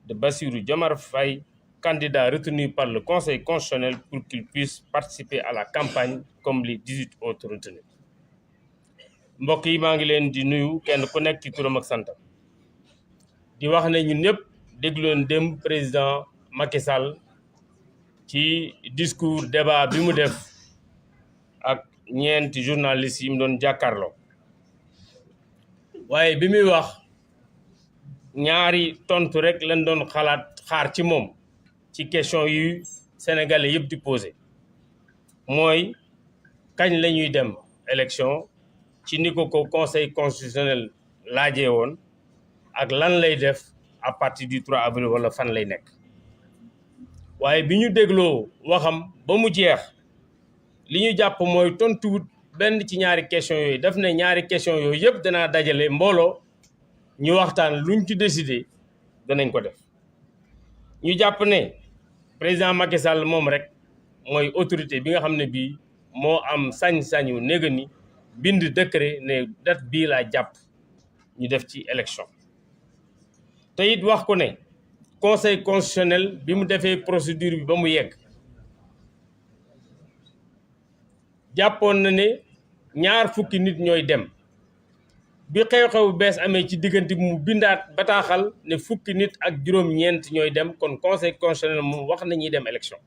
de Bassirou Diomaye Faye, candidat retenu par le Conseil constitutionnel pour qu'il puisse participer à la campagne comme les 18 autres retenus. mbokk yi maa ngi leen di nuyu kenn ku nekk ci turam ak santam di wax ne ñun ñëpp dégloon dem président Macky Sall ci discours débat bi mu def ak ñeenti journalistes yi mu doon jàkkaarloo waaye bi muy wax ñaari tontu rek lañ doon xaar ci moom ci question yu sénégalais yëpp di posé mooy kañ la ñuy dem élection ci ni ko conseil constitutionnel laajee woon ak lan lay def à partir du 3 avril wala fan lay nekk waaye bi ñu dégloo waxam ba mu jeex li ñu jàpp mooy tontuwut benn ci ñaari question yooyu daf ne ñaari question yooyu yëpp danaa dajale mbooloo ñu waxtaan luñ ci décidé danañ ko def ñu jàpp ne président Macky Sall moom rek mooy autorité bi nga xam ne bii moo am sañ-sañu néega ni bind décret ne date bii laa jàpp ñu def ci élection te it wax ko ne conseil constitutionnel bi mu defee procédure bi ba mu yegg jàppoon na ne ñaar fukki nit ñooy dem bi xew-xew bees amee ci diggante mu bindaat bataaxal ne fukki nit ak juróom-ñeent ñooy dem kon conseil constitutionnel moom wax na ñuy dem élection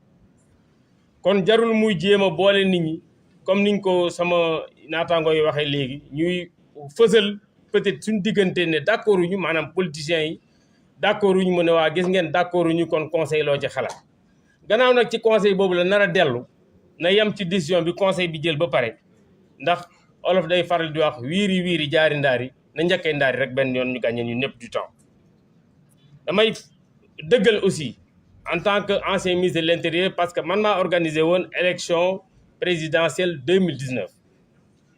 kon jarul muy jéem a boole nit ñi comme niñ ko sama naataangoo yi waxee léegi ñuy fësal peut-être suñ diggante ne d'accord uñu maanaam politiciens yi d'accord uñu mu ne waa gis ngeen d'accord uñu kon conseil loo ci xalaat gannaaw nag ci conseil boobu la nar a dellu na yem ci décision bi conseil bi jël ba pare ndax olof day faral di wax wiiri wiiri jaari ndaari na njëkkee ndaari rek benn yoon ñu gagné ñu ñëpp du temps damay dëggal aussi en tant que ancien ministre de l'intérieur parce que man maa organisé woon élection présidentielle 2019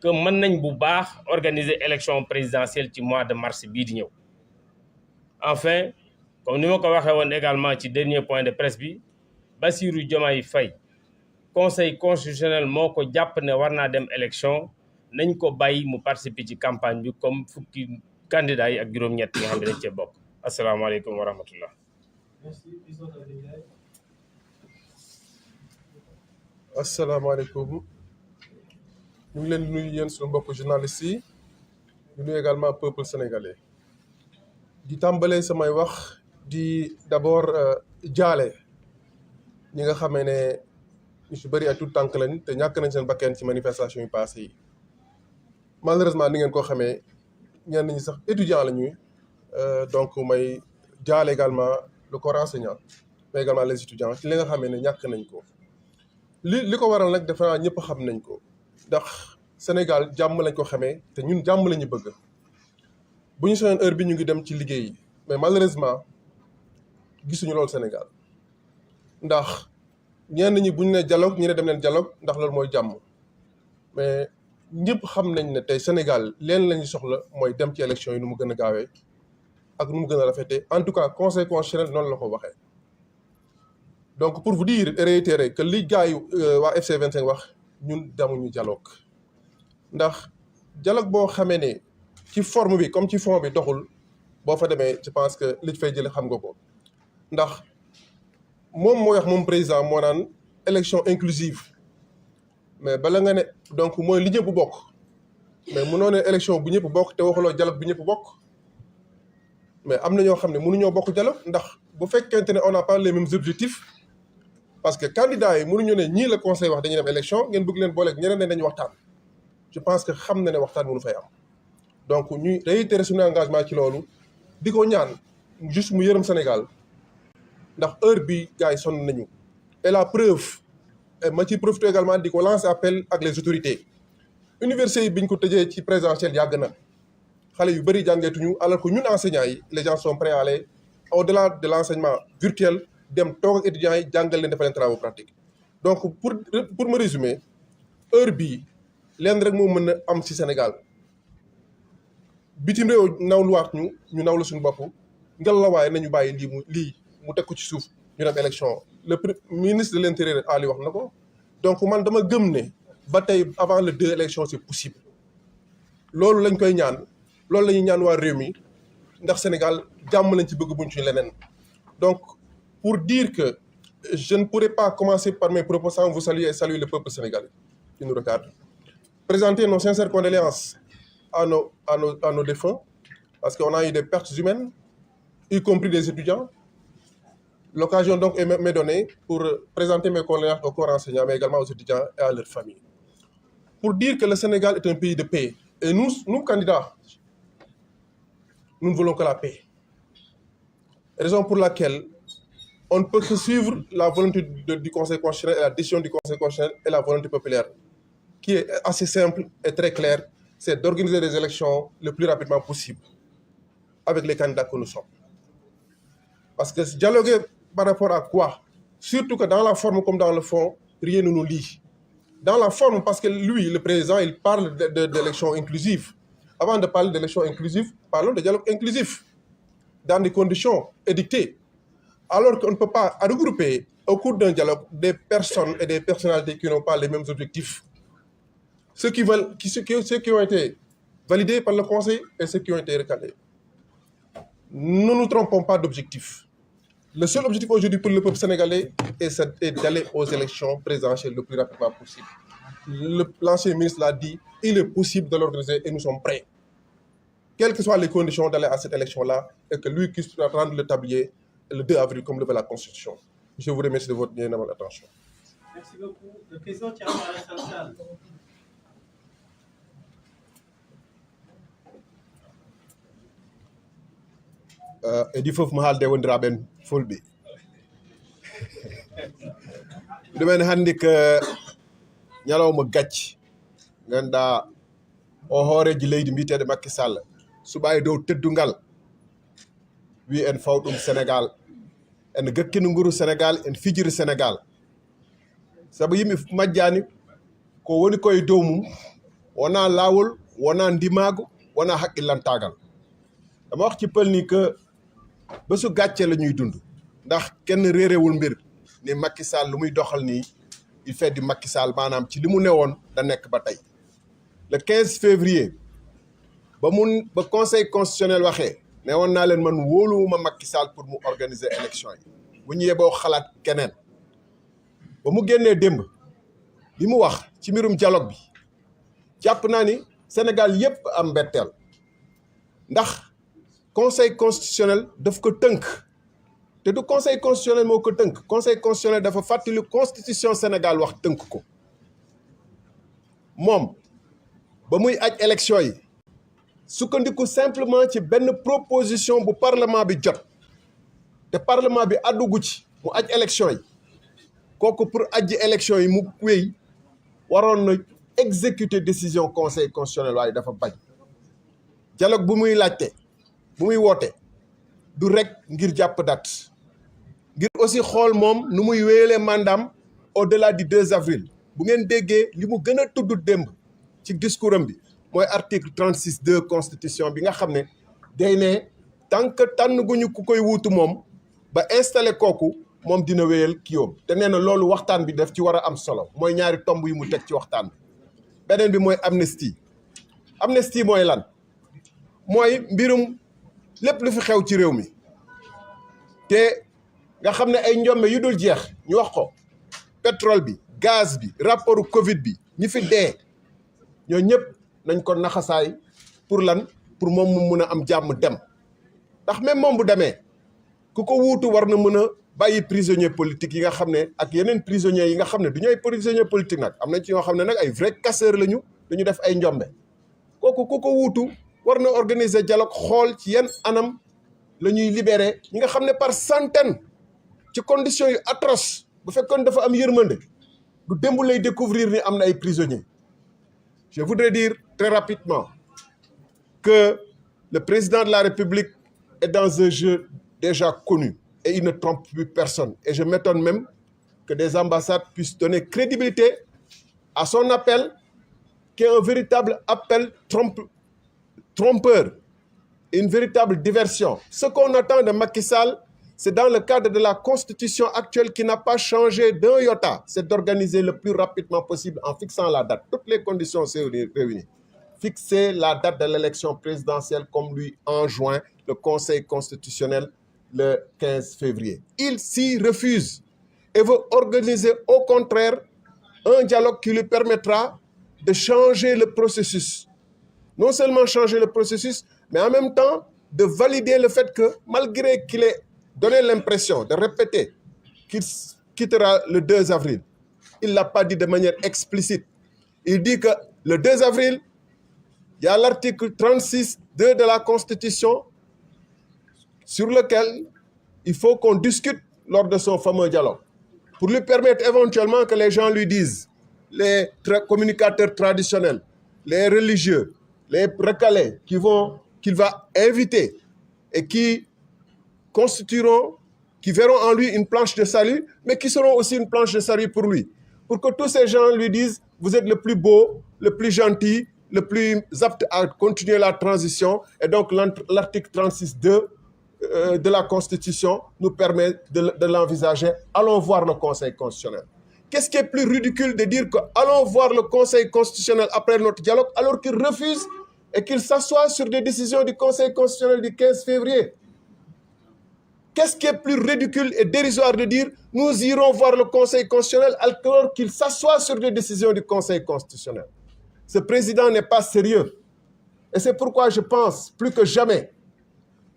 que mën nañ bu baax organiser élection présidentielle ci mois de mars bii di ñëw enfin comme ni ma ko waxee woon également ci dernier point de presse bi Bassirou Diomaye Faye conseil constitutionnel moo ko jàpp ne war naa dem élection nañ ko bàyyi mu participer ci campagne bi comme fukki candidats yi ak juróom-ñett yi nga xam ne dañ cee bokk asalaamaaleykum wa rahmatullah. asalaamaaleykum ñu ngi leen di nuyu yéen suñu mbokk journalistes yi di nuyu également peuple sénégalais di tàmbalee samay wax di d'abord jaale ñi nga xamee ne ñu si bëri ay tout tànk lañ te ñàkk nañ seen bakkeen ci manifestation yu passé yi malheureusement ni ngeen ko xamee ñenn ñi sax étudiant la ñuy donc may jaale également le corps enseignant mais également les étudiants ci li nga xamee ne ñàkk nañ ko li ko waral nag defe naa ñëpp xam nañ ko ndax Sénégal jàmm lañ ko xamee te ñun jàmm la ñu bëgg bu ñu soxleen heure bi ñu ngi dem ci liggéey yi mais malheureusement gisuñu loolu Sénégal ndax ñenn ñi bu ñu ne dialogue ñu ne dem leen dialogue ndax loolu mooy jàmm mais ñëpp xam nañ ne tey Sénégal leen lañu soxla mooy dem ci élection yi nu mu gën a gaawee ak nu mu gën a rafetee en tout cas conseil constitutionnel noonu la ko waxee. donc pour vous dire et réitérer que li gars yi waa FC 25 wax ñun demuñu dialogue ndax dialogue boo xamee ne ci forme bi comme ci fond bi doxul boo fa demee je pense que li fay jële xam nga ko ndax moom moo wax moom président moo naan élection inclusive mais bala nga ne donc mooy li ñëpp bokk mais mënoo ne élection bu ñëpp bokk te waxuloo dialogue bu ñëpp bokk mais am na ñoo xam ne mënuñoo bokk dialogue ndax bu fekkente ne on n'a pas les mêmes objectifs parce que candidats yi mënuñu ne ñii la conseil wax dañuy dem élection ngeen bëgg leen booleeg ñeneen ne dañu waxtaan je pense que xam na ne waxtaan mënu fay am donc ñuy réitérer suñu engagement ci loolu di ko ñaan juste mu yërëm Sénégal ndax heure bi gars yi sonn nañu et la preuve ma ci profité également di ko lancer appel ak les autorités université yi biñ ko tëjee ci présentiel yàgg na xale yu bëri jàngeetuñu alors que ñun enseignants yi les gens sont prêts à aller au-delà de l'enseignement virtuel dem toog ak étudiants yi jàngal leen defal leen travaux pratiques donc pour me résumer heure bii leen rek moo mën a am ci Sénégal bitim réew nawluwaat ñu nawlu suñu bopp ngel la waaye nañu bàyyi lii mu teg ko ci suuf ñu dem élection le ministre de l'intérieur Ali wax na ko donc man dama gëm ne ba tey avant le 2 élections c'est possible loolu lañ koy ñaan loolu la ñuy ñaan waa réew mi ndax Sénégal jàmm lañ ci bëgg buñ ci leneen donc pour dire que je ne pourrais pas commencer par mes propos sans vous saluer et saluer le peuple sénégalais qui nous regarde. Présenter nos sincères condoléances à nos défunts, parce qu'on a eu des pertes humaines, y compris des étudiants. L'occasion donc m'est donnée pour présenter mes condoléances au corps enseignant, mais également aux étudiants et à leurs familles. Pour dire que le Sénégal est un pays de paix. Et nous candidats, nous ne voulons que la paix. Raison pour laquelle on ne peut que suivre la volonté du Conseil constitutionnel et la décision du Conseil constitutionnel et la volonté populaire, qui est assez simple et très claire, c'est d'organiser des élections le plus rapidement possible avec les candidats que nous sommes. Parce que dialoguer par rapport à quoi? Surtout que dans la forme comme dans le fond, rien ne nous lie. Dans la forme, parce que lui, le président, il parle d'élections inclusives. Avant de parler d'élections inclusives, parlons de dialogue inclusif, dans des conditions édictées. Alors qu'on ne peut pas regrouper au cours d'un dialogue des personnes et des personnalités qui n'ont pas les mêmes objectifs. ceux qui ont été validés par le Conseil et ceux qui ont été recalés. Ne nous trompons pas d'objectif. Le seul objectif aujourd'hui pour le peuple sénégalais est d'aller aux élections présidentielles le plus rapidement possible. L'ancien ministre l'a dit, il est possible de l'organiser et nous sommes prêts. Quelles que soient les conditions d'aller à cette élection-là, et que lui puisse prendre le tablier le 2 avril comme le veut la Constitution. Je vous remercie de votre bien aimable attention. Merci beaucoup. Le président Thierry Alassane Sall. edi fof mo haalde wondiraɓe en fulɓe ɗumen hannde ko ñalawma gacci ganduɗa o hooreji leydi mbiteɗo Macky Sall suɓa e dow teddungal wi en faw ɗum Sénégal en gakkino nguru Sénégal en fijiri Sénégal saabu yimɓe majjani ko woni koye dow mum wona lawol wona ndimago wona haqqillantagal dama wax ci pël ni que bésu gàcce la ñuy dund ndax kenn réerewul mbir ni Macky Sall lu muy doxal nii il fait du Macky Sall maanaam ci li mu newoon da nekk ba tey le 15 février ba conseil constitutionnel waxee ne woon naa leen man wóoluwuma Macky Sall pour mu organiser élection yi bu ñu yeboo xalaat keneen ba mu génnee démb li mu wax ci mbirum dialogue bi jàpp naa ni Sénégal yépp am mbetteel ndax conseil constitutionnel daf ko tënk te du conseil constitutionnel moo ko tënk conseil constitutionnel dafa fàttali constitution Sénégal wax tënk ko moom ba muy aj élection yi sukkandiku simplement ci benn proposition bu parlement bi jot te parlement bi àddugu ci mu aj élection yi kooku pour ajji élection yi mu wéy waroon na exécuter décision conseil constitutionnel waaye dafa bañ dialogue bu muy laajte bu muy woote du rek ngir jàpp date ngir aussi xool moom nu muy wéyalee mandaam au-delà du 2 avril bu ngeen déggee li mu gën a tudd démb ci discours am bi mooy article 36(2) constitution bi nga xam ne day ne tant que tànn guñu ku koy wuutu moom ba installé kooku moom dina wéyal kiyoom te nee na loolu waxtaan bi daf ci war a am solo mooy ñaari tomb yi mu teg ci waxtaan bi beneen bi mooy amnistie mooy lan mooy mbirum lépp lu fi xew ci réew mi te nga xam ne ay njombe yu dul jeex ñu wax ko pétrole bi gaz bi rapportu Covid bi ñi fi dee ñoo ñëpp nañ ko naxasaay pour lan pour moom mu mun a am jàmm dem ndax même moom bu demee ku ko wuutu war na mën a bàyyi prisonnier politique yi nga xam ne ak yeneen prisonniers yi nga xam ne du ñu ay prisonnier politique nag am na ci ñoo xam ne nag ay vrai casseur lañu dañu def ay njombe kooku ku ko wuutu war na organiser dialogue xool ci yan anam la ñuy libérer ñi nga xam ne par centaine ci conditions yu atroce bu fekkoon dafa am yërmande du démb lay découvrir ni am na ay prisonniers je voudrais dire très rapidement que le président de la République est dans un jeu déjà connu et il ne trompe plus personne et je m'étonne même que des ambassades puissent donner crédibilité à son appel qui est un véritable appel trompeur, une véritable diversion. Ce qu'on attend de Macky Sall, c'est dans le cadre de la constitution actuelle qui n'a pas changé d'un iota, c'est d'organiser le plus rapidement possible en fixant la date. Toutes les conditions sont réunies. Fixer la date de l'élection présidentielle comme lui enjoint le Conseil constitutionnel le 15 février. Il s'y refuse et veut organiser au contraire un dialogue qui lui permettra de changer le processus. Non seulement changer le processus, mais en même temps de valider le fait que malgré qu'il ait donné l'impression de répéter qu'il quittera le 2 avril, il ne l'a pas dit de manière explicite. Il dit que le 2 avril, il y a l'article 36(2) de la Constitution sur lequel il faut qu'on discute lors de son fameux dialogue pour lui permettre éventuellement que les gens lui disent, les communicateurs traditionnels, les religieux, les recalés qu'il va inviter et qui verront en lui une planche de salut, mais qui seront aussi une planche de salut pour lui. Pour que tous ces gens lui disent, vous êtes le plus beau, le plus gentil, le plus apte à continuer la transition. Et donc l'article 36(2) de la Constitution nous permet de l'envisager. Allons voir le Conseil constitutionnel. Qu'est-ce qui est plus ridicule de dire que allons voir le Conseil constitutionnel après notre dialogue alors qu'il refuse et qu'il s'assoit sur des décisions du Conseil constitutionnel du 15 février? Qu'est-ce qui est plus ridicule et dérisoire de dire nous irons voir le Conseil constitutionnel alors qu'il s'assoit sur des décisions du Conseil constitutionnel? Ce président n'est pas sérieux. Et c'est pourquoi je pense plus que jamais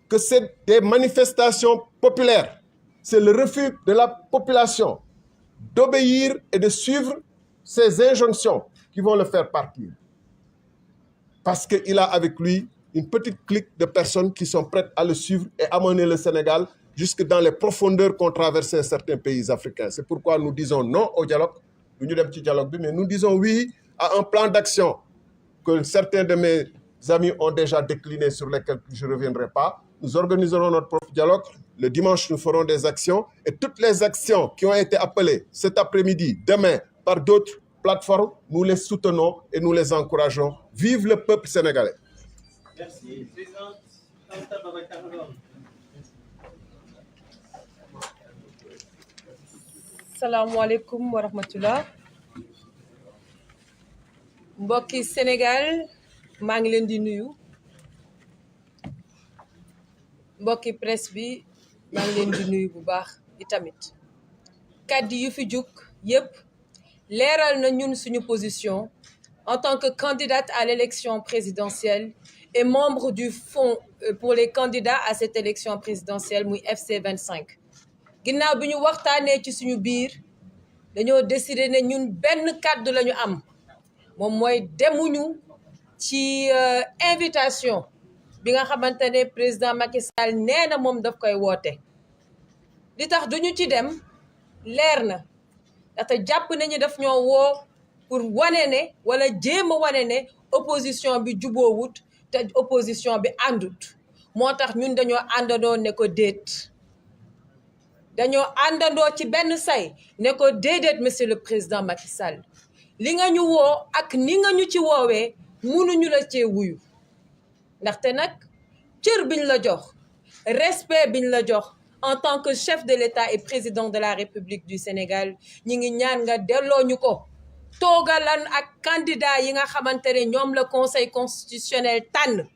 que c'est des manifestations populaires. C'est le refus de la population d'obéir et de suivre ces injonctions qui vont le faire partir. Parce qu'il a avec lui une petite clique de personnes qui sont prêtes à le suivre et amener le Sénégal jusque dans les profondeurs qu'ont traversé certains pays africains. C'est pourquoi nous disons non au dialogue, mais nous disons oui à un plan d'action que certains de mes amis ont déjà décliné, sur lesquels je ne reviendrai pas. Nous organiserons notre propre dialogue. Le dimanche, nous ferons des actions. Et toutes les actions qui ont été appelées cet après-midi, demain, par d'autres plateformes, nous les soutenons et nous les encourageons. Vive le peuple sénégalais. Merci. Présidente Anta Babacar Ngom. Assalamu alaikum wa rahmatullah. Mbokki Sénégal, maa ngi leen di nuyu. Mbokki presse bi, maa ngi leen di nuyu bu baax itamit. Kàddu yu fi juk yépp leeral na ñun suñu position en tant que candidate à l'élection présidentielle et membre du fonds pour les candidats à cette élection présidentielle muy FC25. Ginnaaw bi ñu waxtaanee ci suñu biir dañoo décider ne ñun benn kàddu lañu am moom mooy demuñu ci invitation bi nga xamante ne président Macky Sall nee na moom daf koy woote. Li tax duñu ci dem leer na ndaxte jàpp nañu daf ñoo woo pour wane ne wala jéem a wane ne opposition bi juboowut te opposition bi àndut moo tax ñun dañoo àndandoo ne ko déet. Dañoo àndandoo ci benn say ne ko déedéet monsieur le président Macky Sall li nga ñu woo ak ni nga ñu ci woowee mënuñu la cee wuyu ndaxte nag cër biñ la jox respect biñ la jox en tant que chef de l'État et président de la République du Sénégal ñi ngi ñaan nga delloo ñu ko toogalan ak candidat yi nga xamante ne ñoom la Conseil constitutionnel tànn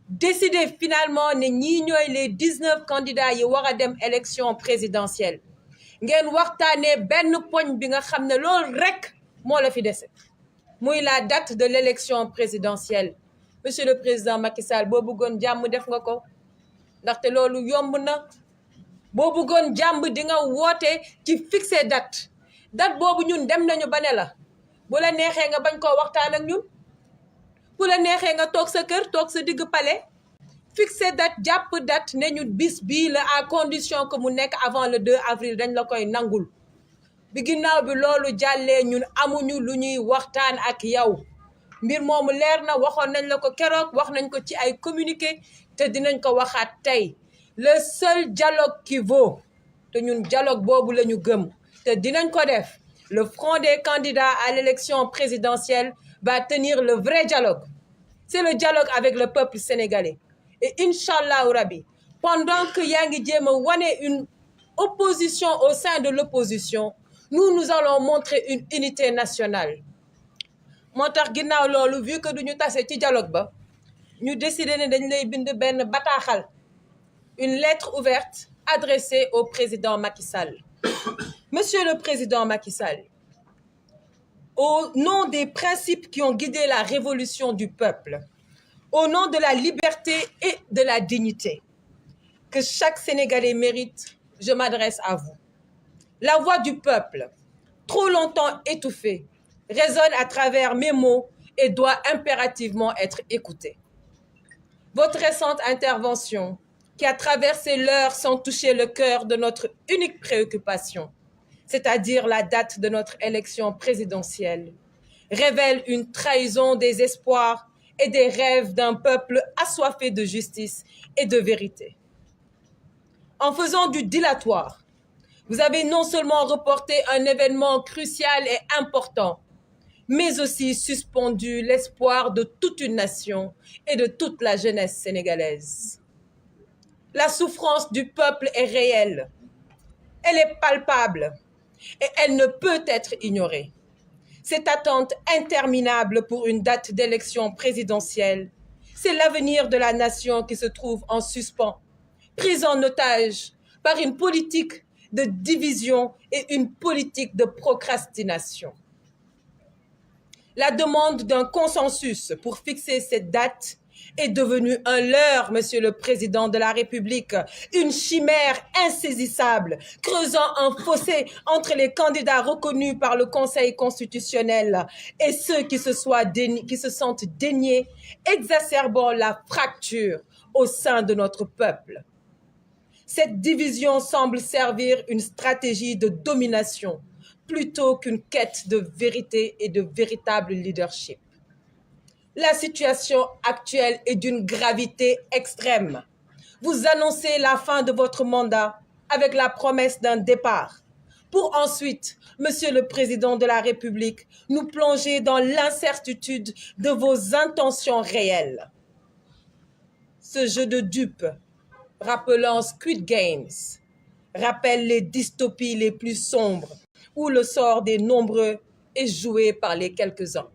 décider finalement ne ñii ñooy les 19 candidats yi war a dem élection présidentielle ngeen waxtaanee benn poñ bi nga xam ne loolu rek moo la fi dese muy la date de l'élection présidentielle. Monsieur le président Macky Sall boo bëggoon jàmm def nga ko ndaxte loolu yomb na boo bëggoon jàmm di nga woote ci fixé date boobu ñun dem nañu ba ne la bu la neexee nga bañ koo waxtaan ak ñun bu la neexee nga toog sa kër toog sa digg palais fixé date jàpp date ne ñu bis bii la à condition que mu nekk avant le 2 avril dañ la koy nangul bi ginnaaw bi loolu jàllee ñun amuñu lu ñuy waxtaan ak yow mbir moomu leer na waxoon nañ la ko keroog wax nañ ko ci ay communiqué te dinañ ko waxaat tey le seul dialogue qui vaut te ñun dialogue boobu la ñu gëm te dinañ ko def le front des candidats à l'élection présidentielle va tenir le vrai dialogue. C'est le dialogue avec le peuple sénégalais. Et Inch'Allah Rabbi, pendant que Yangi Djema wane une opposition au sein de l'opposition, nous allons montrer une unité nationale. Moo tax ginnaaw loolu vu que duñu tase ci dialogue ba ñu décidé ne dañ lay bind benn bataaxal une lettre ouverte adressée au président Macky Sall. Monsieur le président Macky Sall, au nom des principes qui ont guidé la révolution du peuple, au nom de la liberté et de la dignité que chaque Sénégalais mérite, je m'adresse à vous. La voix du peuple, trop longtemps étouffée, résonne à travers mes mots et doit impérativement être écoutée. Votre récente intervention, qui a traversé l'heure sans toucher le cœur de notre unique préoccupation, c'est-à-dire la date de notre élection présidentielle, révèle une trahison des espoirs et des rêves d'un peuple assoiffé de justice et de vérité. En faisant du dilatoire, vous avez non seulement reporté un événement crucial et important, mais aussi suspendu l'espoir de toute une nation et de toute la jeunesse sénégalaise. La souffrance du peuple est réelle, elle est palpable. et elle ne peut être ignorée. Cette attente interminable pour une date d'élection présidentielle, c'est l'avenir de la nation qui se trouve en suspens, prise en otage par une politique de division et une politique de procrastination. La demande d'un consensus pour fixer cette date est devenue un leurre, Monsieur le Président de la République, une chimère insaisissable, creusant un fossé entre les candidats reconnus par le Conseil constitutionnel et ceux qui se sentent déniés, exacerbant la fracture au sein de notre peuple. Cette division semble servir une stratégie de domination plutôt qu'une quête de vérité et de véritable leadership. La situation actuelle est d'une gravité extrême. Vous annoncez la fin de votre mandat avec la promesse d'un départ, pour ensuite, Monsieur le Président de la République, nous plonger dans l'incertitude de vos intentions réelles. Ce jeu de dupes, rappelant Squid Games, rappelle les dystopies les plus sombres, où le sort des nombreux est joué par les quelques-uns.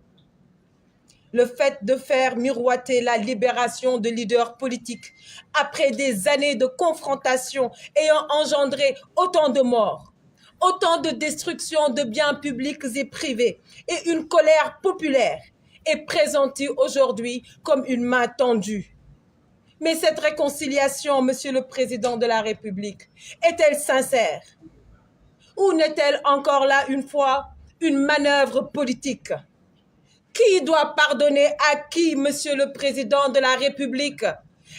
Le fait de faire miroiter la libération de leaders politiques après des années de confrontation ayant engendré autant de morts, autant de destruction de biens publics et privés et une colère populaire est présenté aujourd'hui comme une main tendue. Mais cette réconciliation, Monsieur le Président de la République, est-elle sincère? Ou n'est-elle encore là une fois une manœuvre politique? Qui doit pardonner à qui, Monsieur le Président de la République?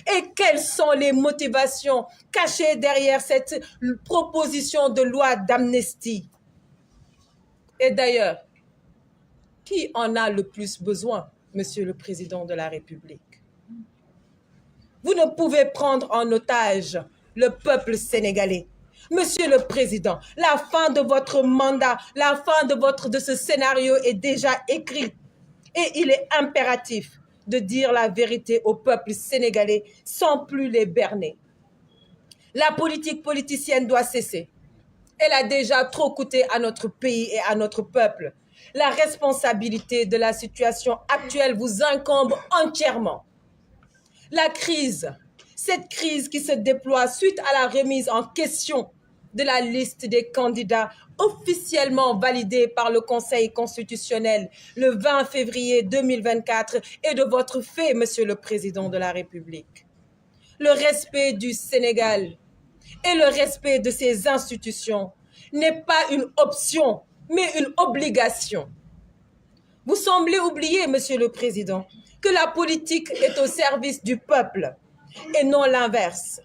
Et quelles sont les motivations cachées derrière cette proposition de loi d'amnistie? Et d'ailleurs, qui en a le plus besoin, Monsieur le Président de la République? Vous ne pouvez prendre en otage le peuple sénégalais. Monsieur le Président, la fin de votre mandat, la fin de ce scénario est déjà écrite. Et il est impératif de dire la vérité au peuple sénégalais sans plus les berner. La politique politicienne doit cesser. Elle a déjà trop coûté à notre pays et à notre peuple. La responsabilité de la situation actuelle vous incombe entièrement. La crise, cette crise qui se déploie suite à la remise en question de la liste des candidats officiellement validée par le Conseil constitutionnel le 20 février 2024 et de votre fait, Monsieur le Président de la République. Le respect du Sénégal et le respect de ses institutions n'est pas une option, mais une obligation. Vous semblez oublier, Monsieur le Président, que la politique est au service du peuple et non l'inverse.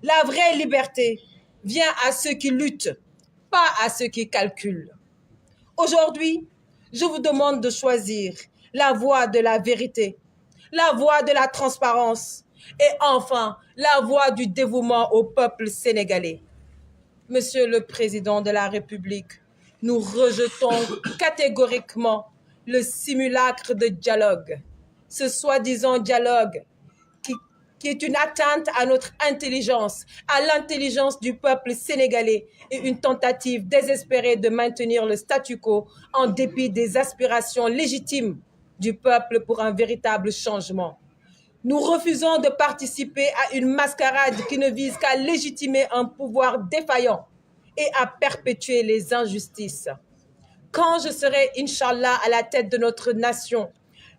La vraie liberté vient à ceux qui luttent, pas à ceux qui calculent. Aujourd'hui, je vous demande de choisir la voie de la vérité, la voie de la transparence et enfin la voie du dévouement au peuple sénégalais. Monsieur le Président de la République, nous rejetons catégoriquement le simulacre de dialogue, ce soi-disant dialogue qui est une atteinte à notre intelligence, à l'intelligence du peuple sénégalais et une tentative désespérée de maintenir le statu quo en dépit des aspirations légitimes du peuple pour un véritable changement. Nous refusons de participer à une mascarade qui ne vise qu'à légitimer un pouvoir défaillant et à perpétuer les injustices. Quand je serai, Inch'Allah, à la tête de notre nation,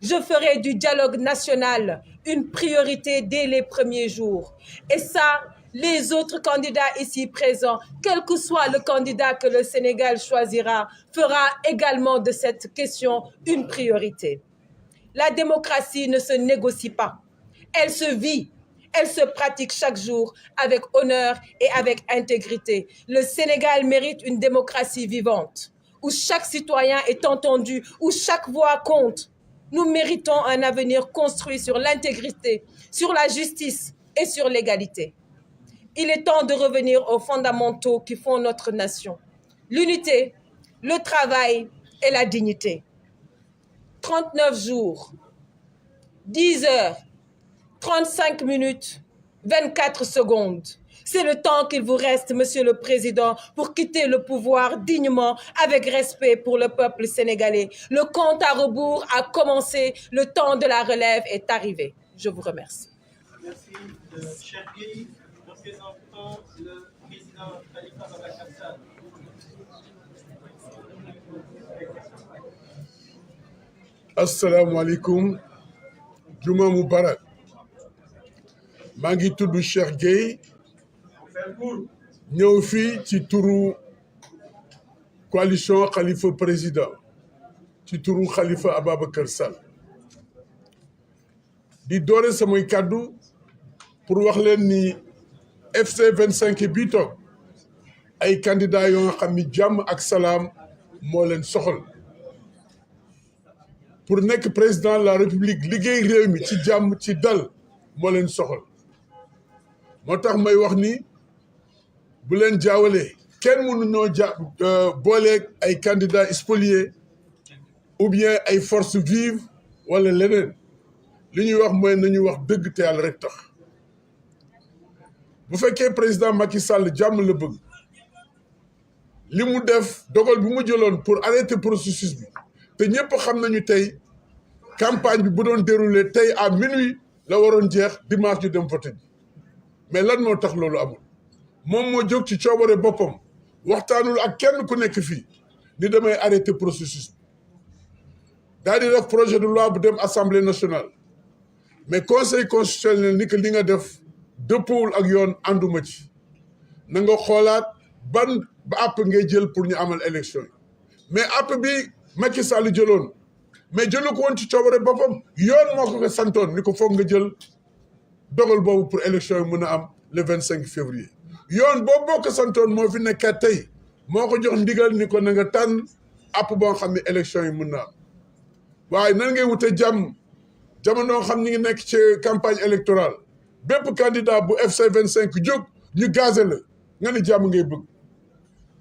je ferai du dialogue national une priorité dès les premiers jours. Et ça, les autres candidats ici présents, quel que soit le candidat que le Sénégal choisira, fera également de cette question une priorité. La démocratie ne se négocie pas. Elle se vit, elle se pratique chaque jour avec honneur et avec intégrité. Le Sénégal mérite une démocratie vivante, où chaque citoyen est entendu, où chaque voix compte. Nous méritons un avenir construit sur l'intégrité, sur la justice et sur l'égalité. Il est temps de revenir aux fondamentaux qui font notre nation. L'unité, le travail et la dignité. 39 jours, 10 heures, 35 minutes, 24 secondes. C'est le temps qu'il vous reste, Monsieur le Président, pour quitter le pouvoir dignement, avec respect pour le peuple sénégalais. Le compte à rebours a commencé, le temps de la relève est arrivé. Je vous remercie. Merci, cher Guy, représentant le président Khalifa Ababacar Sall. Assalamu alaikum. Juma Mubarak. maa ngi tudd Cheikh Gueye ñëw fii ci turu coalition Khalifa président ci turu Khalifa Ababacar Sall di doore samay kàddu pour wax leen ni FC 25 bii toog ay candidats yoo nga xam ni jàmm ak salaam moo leen soxal pour nekk président de la république liggéey réew mi ci jàmm ci dal moo leen soxal moo tax may wax ni bu leen jaawalee kenn mënuñoo booleeg ay candidats spoliés ou bien ay forces vives wala leneen li ñuy wax mooy nañu wax dëgg te yàlla rek tax bu fekkee président Macky Sall jàmm la bëgg li mu def dogal bi mu jëloon pour arrêter processus bi te ñëpp xam nañu tey campagne bi bu doon déroulé tey à minuit la waroon jeex dimanche ñu dem voté ji mais lan moo tax loolu amul moom moo jóg ci coobare boppam waxtaanul ak kenn ku nekk fii ni damay arrêter processus bi daal di def projet de loi bu dem assemblée nationale mais conseil constitutionnel ni que li nga def dëppoowul ak yoon ànduma ci na nga xoolaat ban ba àpp ngay jël pour ñu amal élection yi mais àpp bi Macky Sall jëloon mais jëlu ko woon ci coobare boppam yoon moo ko santoon ni ko foog nga jël dogal boobu pour élection yi mën a am le 25 février yoon boobu boo ko santoon moo fi nekkaat tey moo ko jox ndigal ni ko na nga tànn àpp boo xam ne élection yi mën na am waaye nan ngay wute jàmm jamono xam ñi ngi nekk ci campagne électorale bépp candidat bu FC 25 jóg ñu gazé la nga ni jàmm ngay bëgg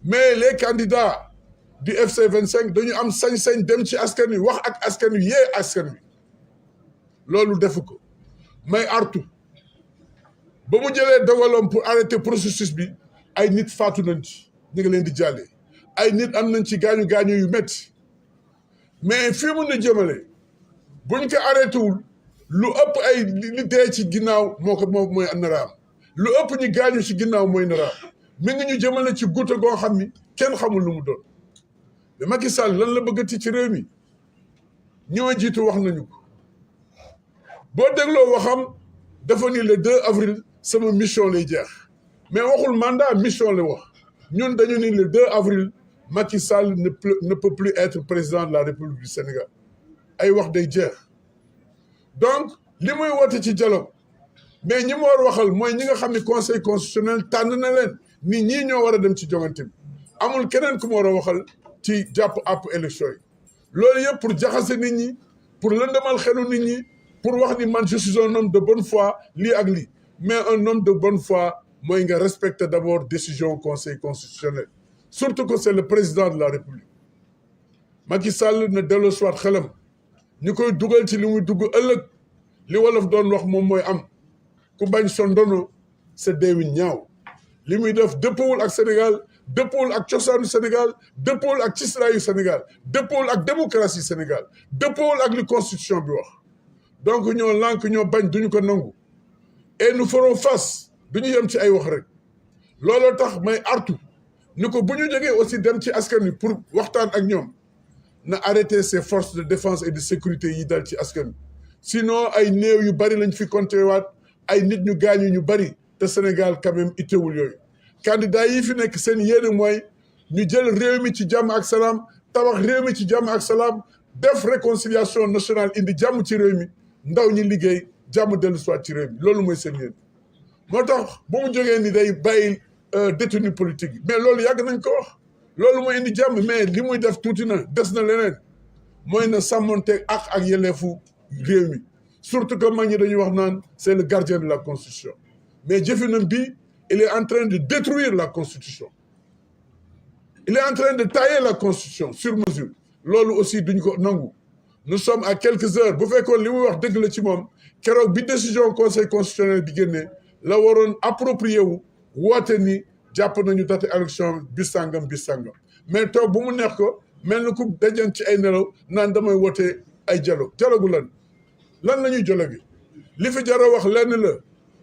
mais les candidats du FC 25 dañu am sañ-sañ dem ci askan wi wax ak askan wi yee askan wi loolu defu ko may artu ba mu jëlee dogaloon pour arrêter processus bi ay nit faatu nañ ci ñu ngi leen di jàllee ay nit am nañ ci gaañu yu métti mais fii mun na jëmale buñ ko arrêté wul lu ëpp ay li dee ci ginnaaw moom mooy naraam lu ëpp ñu gaañu ci ginnaaw mooy naraam mi ngi ñu jëmale ci guute goo xam ni kenn xamul lu mu doon mais Macky Sall lan la bëggati ci réew mi ñoo jiitu wax nañu ko boo dégloo waxam dafa ni le 2 avril sama mission lay jeex mais waxul mandat mission la wax ñun dañu ni le 2 avril Macky Sall ne peut plus être président de la République du Sénégal ay wax day jeex donc li muy woote ci dialogue mais ñi mu war waxal mooy ñi nga xam ne conseil constitutionnel tànn na leen ni ñii ñoo war a dem ci joŋante bi amul keneen ku mu war a waxal ci jàpp àpp élection yi loolu yëpp pour jaxase nit ñi pour lëndëmal xelu nit ñi pour wax ni man je suis un homme de bonne foi lii ak lii mais un homme de bonne foi mooy nga respecter d'abord décision conseil constitutionnel surtout que c'est le président de la République Macky Sall na delloo soit xelam ñu koy dugal ci li muy dugg ëllëg li wolof doon wax moom mooy am ku bañ sa ndono sa deewi ñaaw li muy def dëppawul ak Sénégal dëppawul ak cosaanu Sénégal dëppawul ak cislaayu Sénégal dëppawul ak démocratie Sénégal dëppawul ak li constitution bi wax donc ñoo lànk ñoo bañ duñu ko nangu et nous ferons face duñu yem ci ay wax rek looloo tax may artu ni ko bu ñu jógee aussi dem ci askan wi pour waxtaan ak ñoom na arrêter ces forces de défense et de sécurité yi dal ci askan wi sinon ay néew yu bari lañ fi compté waat ay nit ñu gaañu ñu bari te Sénégal quand même itteewul yooyu candidat yi fi nekk seen yéene mooy ñu jël réew mi ci jàmm ak salaam tabax réew mi ci jàmm ak salaam def réconciliation nationale indi jàmm ci réew mi ndaw ñi liggéey jàmm dellu soit ci réew mi loolu mooy seen yéene moo tax bu mu jógee ni day bàyyi détenu politique yi mais loolu yàgg nañ ko wax loolu mooy indi jàmm mais li muy def tuuti na des na leneen mooy na sàmmonte ak yelleefu réew mi surtout que mag ñi dañuy wax naan c'est le gardien de la constitution mais jëfinam bi il est en train de détruire la constitution il est en train de tailler la constitution sur mesure loolu aussi duñ ko nangu nous sommes à quelques heures bu fekkoon li muy wax dëgg la ci moom keroog bi décision conseil constitutionnel bi génnee la waroon approprié wu woote ni jàpp nañu date élection bis sàngam mais toog bu mu neex ko mel ni ku dajan ci ay nelaw naan damay woote ay dialogue lan la ñuy dialogue li fi jara wax lenn la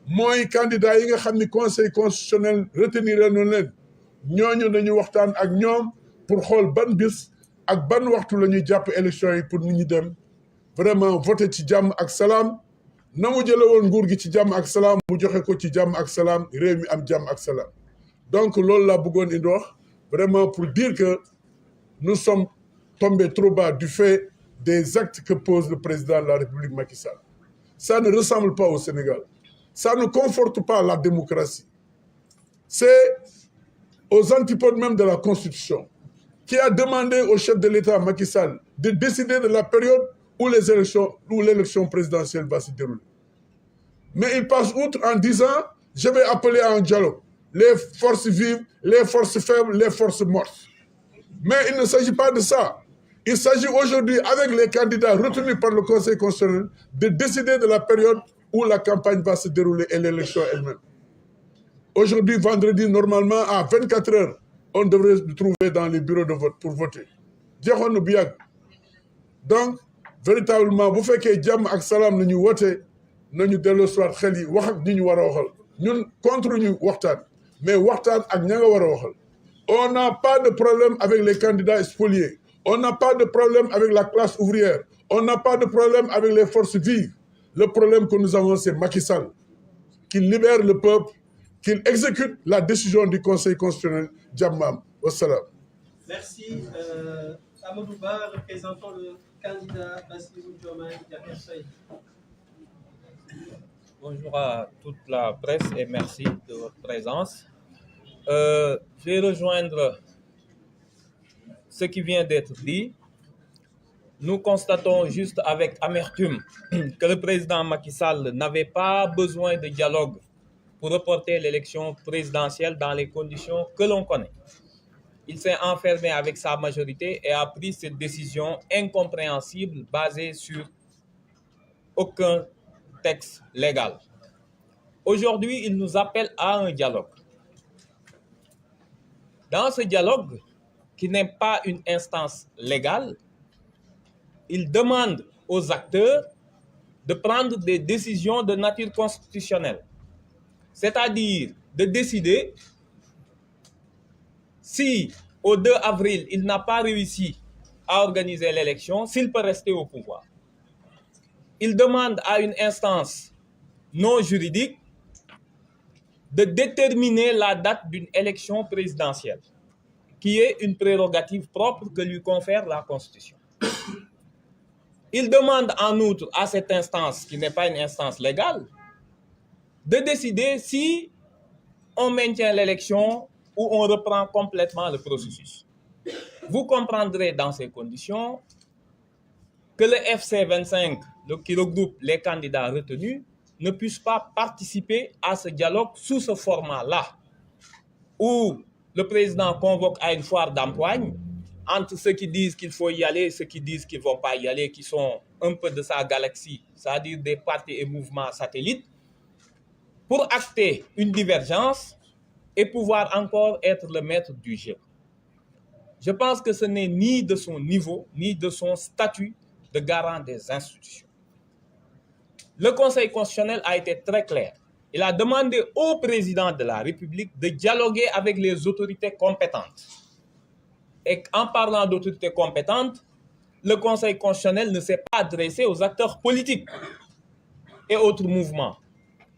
mooy candidat yi nga xam ni conseil constitutionnel retenir nañu leen ñooñu nañu waxtaan ak ñoom pour xool ban bis ak ban waxtu la ñuy jàpp élection yi pour nit ñi dem vraiment voter ci jàmm ak salaam na mu jële woon nguur gi ci jàmm ak salaam mu joxe ko ci jàmm ak salaam réew mi am jàmm ak salaam donc loolu laa bëggoon indi wax vraiment pour dire que nous sommes tombés trop bas du fait des actes que pose le président de la République Macky Sall. Ça ne ressemble pas au Sénégal. Ça ne conforte pas la démocratie. C'est aux antipodes même de la Constitution qui a demandé au chef de l'État Macky Sall de décider de la période où l'élection présidentielle va se dérouler. Mais il passe outre en disant « Je vais appeler à un dialogue. Les forces vives, les forces faibles, les forces mortes. » Mais il ne s'agit pas de ça. Il s'agit aujourd'hui, avec les candidats retenus par le Conseil constitutionnel, de décider de la période où la campagne va se dérouler et l'élection elle-même. Aujourd'hui, vendredi, normalement, à 24 heures, on devrait se trouver dans les bureaux de vote pour voter. Donc, véritablement, vous faites que Djam ak Salam nous voter, nous devons soit xeli wax ak ñu wara waxal. Ñun contre ñu waxtaan, mais waxtaan ak ñanga wara waxal. On n'a pas de problème avec les candidats spoliés. On n'a pas de problème avec la classe ouvrière. On n'a pas de problème avec les forces vives. Le problème que nous avons, c'est Macky Sall, qu'il libère le peuple, qu'il exécute la décision du Conseil constitutionnel. Djammam. Wassalam. Merci. Amadou Ba, représentant le candidat Bassirou Diomaye Diakhar Faye. Bonjour à toute la presse et merci de votre présence. Je vais rejoindre ce qui vient d'être dit. Nous constatons juste avec amertume que le président Macky Sall n'avait pas besoin de dialogue pour reporter l'élection présidentielle dans les conditions que l'on connaît. Il s'est enfermé avec sa majorité et a pris cette décision incompréhensible basée sur aucun texte légal. Aujourd'hui, il nous appelle à un dialogue. Dans ce dialogue, qui n'est pas une instance légale, il demande aux acteurs de prendre des décisions de nature constitutionnelle, c'est-à-dire de décider si au 2 avril, il n'a pas réussi à organiser l'élection, s'il peut rester au pouvoir. Il demande à une instance non juridique de déterminer la date d'une élection présidentielle, qui est une prérogative propre que lui confère la Constitution. Il demande en outre à cette instance, qui n'est pas une instance légale, de décider si on maintient l'élection ou on reprend complètement le processus. Vous comprendrez dans ces conditions que le FC25, qui regroupe les candidats retenus, ne puisse pas participer à ce dialogue sous ce format-là, où le président convoque à une foire d'empoigne entre ceux qui disent qu'il faut y aller et ceux qui disent qu'ils ne vont pas y aller, qui sont un peu de sa galaxie, c'est-à-dire des partis et mouvements satellites, pour acter une divergence et pouvoir encore être le maître du jeu. Je pense que ce n'est ni de son niveau, ni de son statut de garant des institutions. Le Conseil constitutionnel a été très clair. Il a demandé au président de la République de dialoguer avec les autorités compétentes. Et en parlant d'autorités compétentes, le Conseil constitutionnel ne s'est pas adressé aux acteurs politiques et autres mouvements.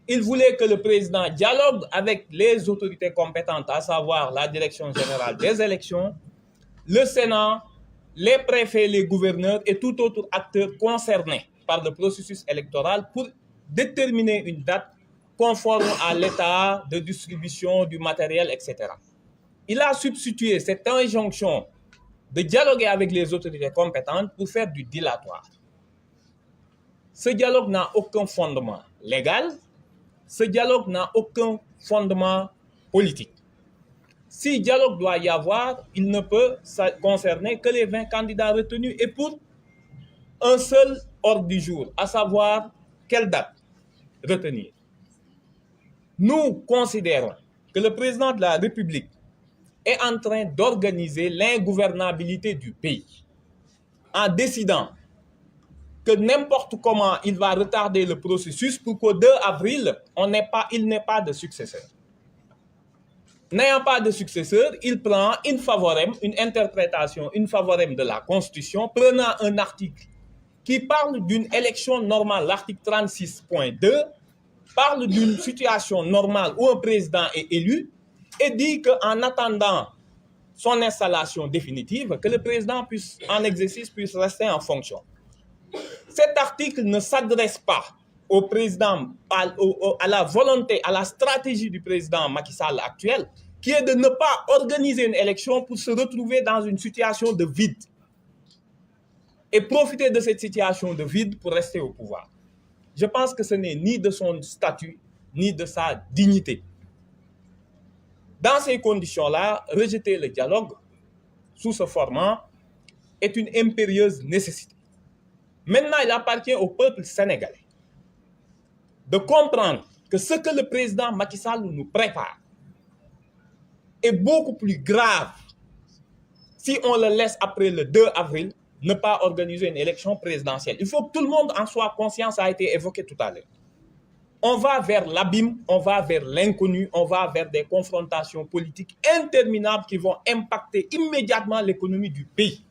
Il voulait que le président dialogue avec les autorités compétentes, à savoir la Direction générale des élections, le Sénat, les préfets, les gouverneurs et tout autre acteur concerné par le processus électoral pour déterminer une date conforme à l'état de distribution du matériel, etc. Il a substitué cette injonction de dialoguer avec les autorités compétentes pour faire du dilatoire. Ce dialogue n'a aucun fondement légal, ce dialogue n'a aucun fondement politique. Si dialogue doit y avoir, il ne peut concerner que les 20 candidats retenus et pour un seul ordre du jour, à savoir quelle date retenir. Nous considérons que le président de la République est en train d'organiser l'ingouvernabilité du pays en décidant que n'importe comment il va retarder le processus pour qu'au 2 avril, il n'ait pas de successeur. N'ayant pas de successeur, il prend une interprétation, une favorème de la Constitution, prenant un article qui parle d'une élection normale, l'article 36.2, parle d'une situation normale où un président est élu et dit qu'en attendant son installation définitive, que le président en exercice puisse rester en fonction. Cet article ne s'adresse pas au président, à la volonté, à la stratégie du président Macky Sall actuel, qui est de ne pas organiser une élection pour se retrouver dans une situation de vide et profiter de cette situation de vide pour rester au pouvoir. Je pense que ce n'est ni de son statut, ni de sa dignité. Dans ces conditions-là, rejeter le dialogue sous ce format est une impérieuse nécessité. Maintenant, il appartient au peuple sénégalais de comprendre que ce que le président Macky Sall nous prépare est beaucoup plus grave si on le laisse après le 2 avril ne pas organiser une élection présidentielle. Il faut que tout le monde en soit conscient, ça a été évoqué tout à l'heure. On va vers l'abîme, on va vers l'inconnu, on va vers des confrontations politiques interminables qui vont impacter immédiatement l'économie du pays.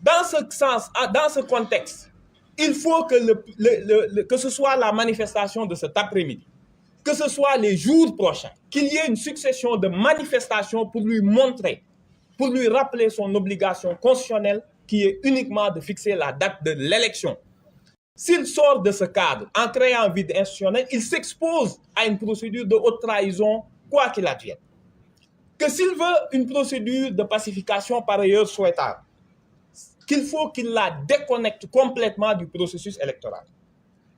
Dans ce sens, dans ce contexte, il faut que ce soit la manifestation de cet après-midi, que ce soit les jours prochains, qu'il y ait une succession de manifestations pour lui montrer, pour lui rappeler son obligation constitutionnelle qui est uniquement de fixer la date de l'élection. S'il sort de ce cadre en créant un vide institutionnel, il s'expose à une procédure de haute trahison, quoi qu'il advienne. Que s'il veut une procédure de pacification par ailleurs souhaitable, qu'il faut qu'il la déconnecte complètement du processus électoral.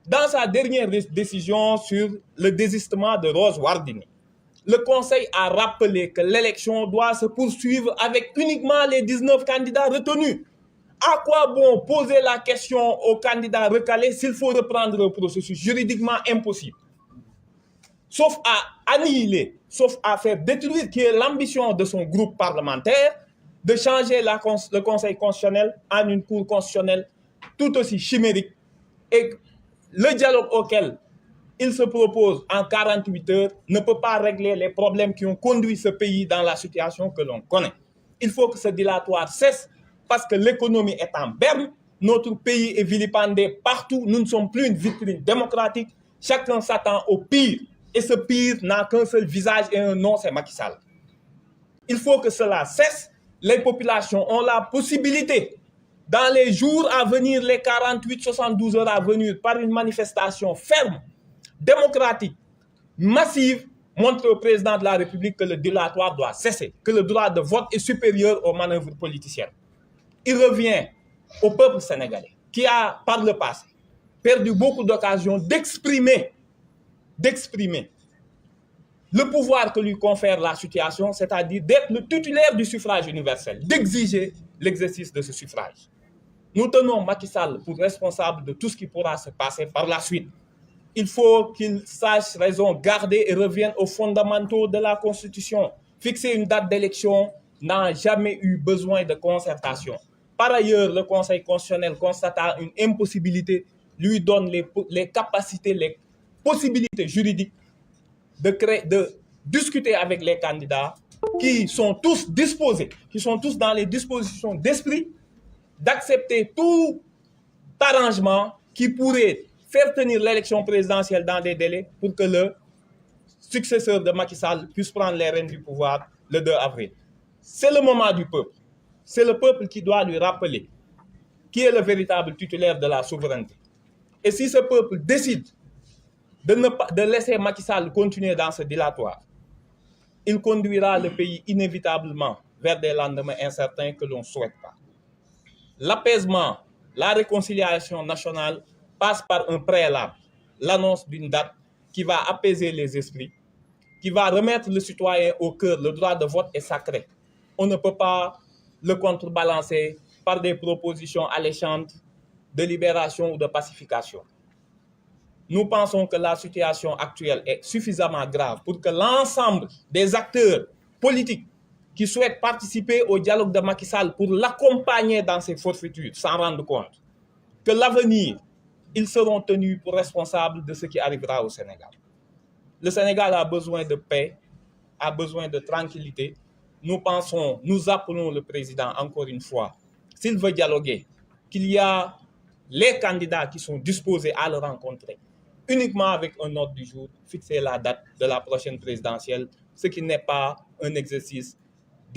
Dans sa dernière décision sur le désistement de Rose Wardini, le Conseil a rappelé que l'élection doit se poursuivre avec uniquement les 19 candidats retenus. À quoi bon poser la question aux candidats recalés s'il faut reprendre le processus? Juridiquement impossible. Sauf à annihiler, sauf à faire détruire, qui est l'ambition de son groupe parlementaire, de changer le Conseil constitutionnel en une cour constitutionnelle tout aussi chimérique. Et le dialogue auquel il se propose en 48 heures ne peut pas régler les problèmes qui ont conduit ce pays dans la situation que l'on connaît. Il faut que ce dilatoire cesse parce que l'économie est en berne, notre pays est vilipendé partout, nous ne sommes plus une vitrine démocratique, chacun s'attend au pire. Et ce pire n'a qu'un seul visage et un nom, c'est Macky Sall. Il faut que cela cesse. Les populations ont la possibilité, dans les jours à venir, les 48-72 heures à venir, par une manifestation ferme, démocratique, massive, montrer au président de la République que le dilatoire doit cesser, que le droit de vote est supérieur aux manœuvres politiciennes. Il revient au peuple sénégalais, qui a, par le passé, perdu beaucoup d'occasions d'exprimer le pouvoir que lui confère la situation, c'est-à-dire d'être le titulaire du suffrage universel, d'exiger l'exercice de ce suffrage. Nous tenons Macky Sall pour responsable de tout ce qui pourra se passer par la suite. Il faut qu'il sache raison garder et revienne aux fondamentaux de la Constitution. Fixer une date d'élection n'a jamais eu besoin de concertation. Par ailleurs, le Conseil constitutionnel, constatant une impossibilité, lui donne les capacités, les possibilités juridiques de discuter avec les candidats qui sont tous disposés, qui sont tous dans les dispositions d'esprit d'accepter tout arrangement qui pourrait faire tenir l'élection présidentielle dans des délais pour que le successeur de Macky Sall puisse prendre les rênes du pouvoir le 2 avril. C'est le moment du peuple. C'est le peuple qui doit lui rappeler qui est le véritable titulaire de la souveraineté. Et si ce peuple décide de laisser Macky Sall continuer dans ce dilatoire, il conduira le pays inévitablement vers des lendemains incertains que l'on ne souhaite pas. L'apaisement, la réconciliation nationale passe par un préalable, l'annonce d'une date qui va apaiser les esprits, qui va remettre le citoyen au cœur. Le droit de vote est sacré. On ne peut pas le contrebalancer par des propositions alléchantes de libération ou de pacification. nous pensons que la situation actuelle est suffisamment grave pour que l'ensemble des acteurs politiques qui souhaitent participer au dialogue de Macky Sall pour l'accompagner dans ses forfaitures s'en rendent compte. Que l'avenir, ils seront tenus pour responsables de ce qui arrivera au Sénégal. Le Sénégal a besoin de paix, a besoin de tranquillité. Nous appelons le président encore une fois, s'il veut dialoguer, qu'il y a les candidats qui sont disposés à le rencontrer, uniquement avec un ordre du jour, fixer la date de la prochaine présidentielle, ce qui n'est pas un exercice